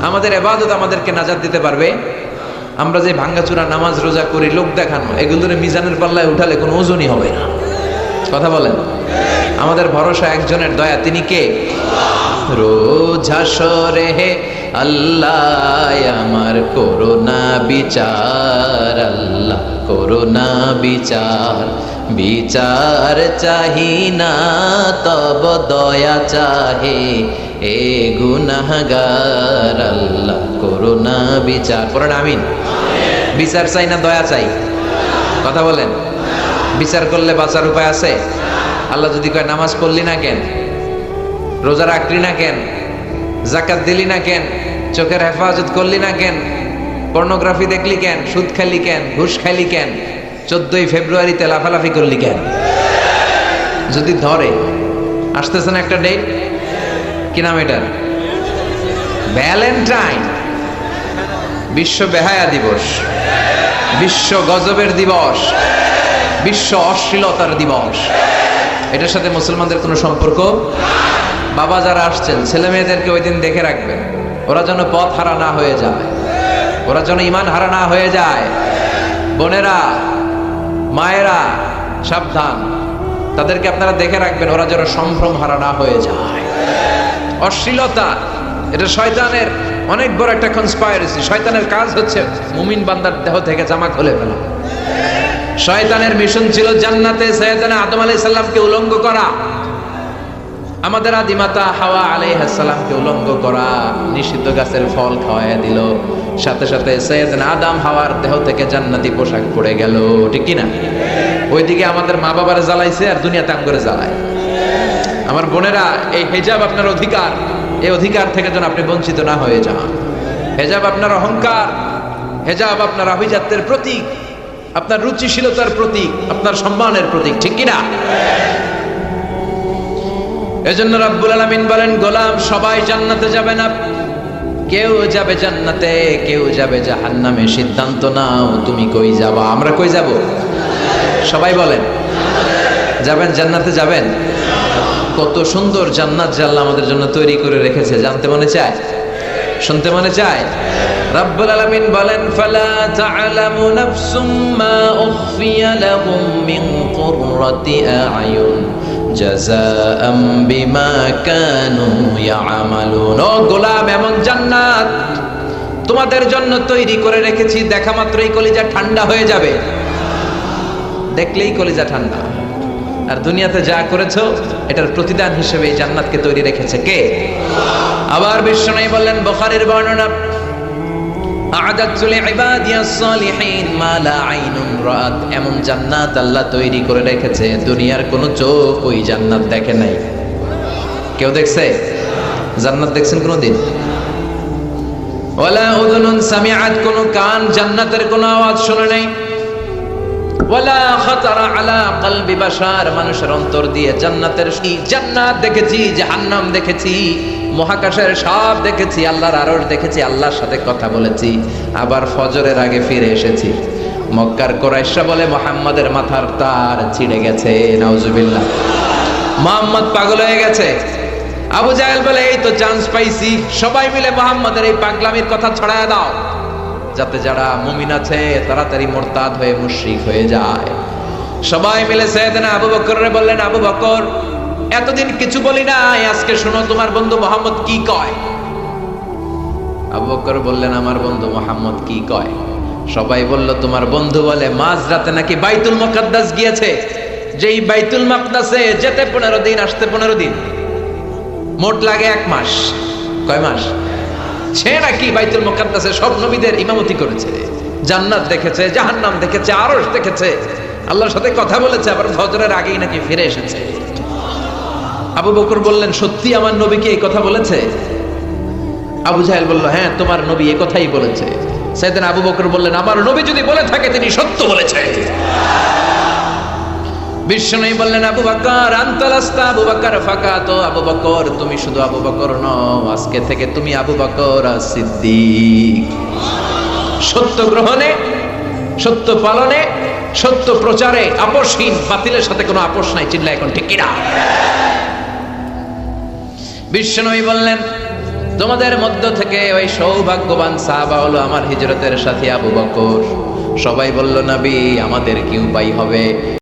আমাদের ইবাদত আমাদেরকে নাজাত দিতে পারবে? আমরা যে ভাঙ্গাচুরা নামাজ রোজা করি, লোক দেখানো, এগুলোর মিজানের পাল্লায় উঠালে কোনো ওজনই হবে না। কথা বলেন। আমাদের ভরসা একজনের, দয়া, তিনি কে? রোজ হাসরে হে আল্লাহ আমার করোনা বিচার, আল্লাহ করোনা বিচার, বিচার চাহি না তব দয়া চাহে এ গুনাহগার, আল্লাহ করোনা বিচার। পড়েন আমিন। বিচার চাই না দয়া চাই? কথা বলেন। বিচার করলে বাঁচার উপায় আছে? আল্লাহ যদি কয় নামাজ পড়লি না কেন, রোজা রাখলি না কেন, যাকাত দিলি না কেন, চোখের হেফাজত করলি না কেন, পর্নোগ্রাফি দেখলি কেন, সুদ খাইলি কেন, ঘুষ খাইলি কেন, 14ই ফেব্রুয়ারিতে লাফালাফি করলি কেন? যদি ধরে, আসতেছে না একটা ডেট, কি নাম এটার? ভ্যালেন্টাইন, বিশ্ব বেহায়া দিবস, বিশ্ব গজবের দিবস, বিশ্ব অশ্লীলতার দিবস। এটার সাথে মুসলমানদের কোনো সম্পর্ক? বাবা যারা আসছেন, ছেলে মেয়েদেরকে ওই দিন দেখে রাখবেন, ওরা যেন পথ হারা না হয়ে যায়, ওরা যেন ঈমান হারা না হয়ে যায়। বোনেরা, মায়েরা সাবধান, তাদেরকে আপনারা দেখে রাখবেন, ওরা যেন সম্ভ্রম হারা না হয়ে যায়। অশ্লীলতা এটা শয়তানের অনেক বড় একটা কনস্পাইরেসি। শয়তানের কাজ হচ্ছে মুমিন বান্দার দেহ থেকে জামা খুলে ফেলা। শয়তানের মিশন ছিল জান্নাতে সাইয়েদনা আদম আলাইহিস সালামকে উলঙ্গ করা, আমাদের আদিমাতা হাওয়া আলাইহিস সালামকে উলঙ্গ করা, নিষিদ্ধ গাছের ফল খাওয়ায় দিল। সাথে সাথে সাইয়েদনা আদম হাওয়ার দেহ থেকে জান্নাতি পোশাক পড়ে গেল, ঠিক কি না? ওইদিকে আমাদের মা বাবারে জ্বালাইছে আর দুনিয়াতে আম করে জ্বালায়। আমার বোনেরা, এই হিজাব আপনার অধিকার, এই অধিকার থেকে যেন আপনি বঞ্চিত না হয়ে যান। হিজাব আপনার অহংকার, হিজাব আপনার আভিজাত্যের প্রতীক, আপনার রুচিশীলতার প্রতীক, আপনার সম্মানের প্রতীক, ঠিক কিনা? এজন্য রাব্বুল আলামিন বলেন, গোলাম সবাই জান্নাতে যাবে না, কেউ যাবে জান্নাতে, কেউ যাবে জাহান্নামে। সিদ্ধান্ত নাও তুমি কই যাবা। আমরা কই যাব? সবাই বলেন, যাবেন জান্নাতে যাবেন? কত সুন্দর জান্নাত যে আল্লাহ আমাদের জন্য তৈরি করে রেখেছে, জানতে মনে চায়, শুনতে মনে চায়। রাব্বুল আলামিন বলেন, ফালা তা'লামু নাফসুম মা উখফিয়া লাহুম মিন কুররাতি আ'য়ুন জাযাআম বিমা কানু ইয়া'মালুন। ও গোলাম, এমন জান্নাত তোমাদের জন্য তৈরি করে রেখেছি, দেখা মাত্রই কলিজা ঠান্ডা হয়ে যাবে, দেখলেই কলিজা ঠান্ডা। আর দুনিয়াতে যা করেছো এটার প্রতিদান হিসেবে এই জান্নাতকে তৈরি রেখেছে কে? আবার বিশ্বনবী বললেন, বুখারীর বর্ণনা, আ'দাতু লিইবাদিয়াস সালিহিন মা লা আইনুন রাআত। এমন জান্নাত আল্লাহ তৈরি করে রেখেছে, দুনিয়ার কোনো চোখ ওই জান্নাত দেখে নাই। কেউ দেখছে জান্নাত? দেখছেন কোনোদিন? ওয়ালা উযুনুন সামিআত, কোনো কান জান্নাতের কোনো আওয়াজ শুনে নাই। ওয়ালা খাতারা আলা কলবি বাশার, মানুষের অন্তর দিয়ে জান্নাতের জান্নাত দেখেছি, জাহান্নাম দেখেছি, মহাকাশের সাপ দেখেছি, আল্লাহর আরশ দেখেছি, আল্লাহর সাথে কথা বলেছি, আবার ফজরের আগে ফিরে এসেছি। মক্কার কুরাইশরা বলে মুহাম্মাদের মাথার তার ছিঁড়ে গেছে, নাউজুবিল্লাহ, মুহাম্মদ পাগল হয়ে গেছে। আবু জাহেল বলে, এই তো চান্স পাইছি, সবাই মিলে মুহাম্মাদের এই পাগলামির কথা ছড়ায় দাও, যাতে যারা মুমিন আছে তাড়াতাড়ি মুরতাদ হয়ে মুশরিক হয়ে যায়। সবাই মিলে সাইয়েদনা আবু বকররে বললেন, আবু বকর, এতদিন কিছু বলি নাই, আজকে শোনো তোমার বন্ধু মুহাম্মদ কি কয়। আবু বকর বললেন, আমার বন্ধু মুহাম্মদ কি কয়? সবাই বলল, তোমার বন্ধু বলে মাঝরাতে নাকি বাইতুল মুকাদ্দাস গিয়েছে, যেই বাইতুল মাকদাসে যেতে 15 দিন, আসতে 15 দিন, মোট লাগে 1 মাস। কয় মাস? সে নাকি বাইতুল মুকাদ্দাসে সব নবীদের ইমামতি করেছে, জান্নাত দেখেছে, জাহান্নাম দেখেছে, আরশ দেখেছে, আল্লাহর সাথে কথা বলেছে, আবার ফজরের আগেই নাকি ফিরে এসেছে। আবু বকর বললেন, সত্যি আমার নবীকে এই কথা বলেছে? আবু জাহেল বলল, হ্যাঁ তোমার নবী এই কথাই বলেছে। সাইয়েদনা আবু বকর বললেন, আমার নবী যদি বলে থাকে তিনি সত্য বলেছে। বিশ্বনবী বললেন, আবু বকর আনতা লাস্তা আবু বকর ফাকাত, আবু বকর তুমি শুধু আবু বকর নও, আজকে থেকে তুমি আবু বকর as-সিদ্দিক। সত্য গ্রহণে, সত্য পালনে, সত্য প্রচারে আপোষহীন, বাতিলের সাথে কোনো আপোষ নাই। চিল্লা এখন ঠিক কিনা? বিশ্বনবী বললেন, তোমাদের মধ্য থেকে ওই সৌভাগ্যবান সাহাবা হলো আমার হিজরতের সাথী আবু বকর। সবাই বলল, নবী আমাদের কি উপায় হবে?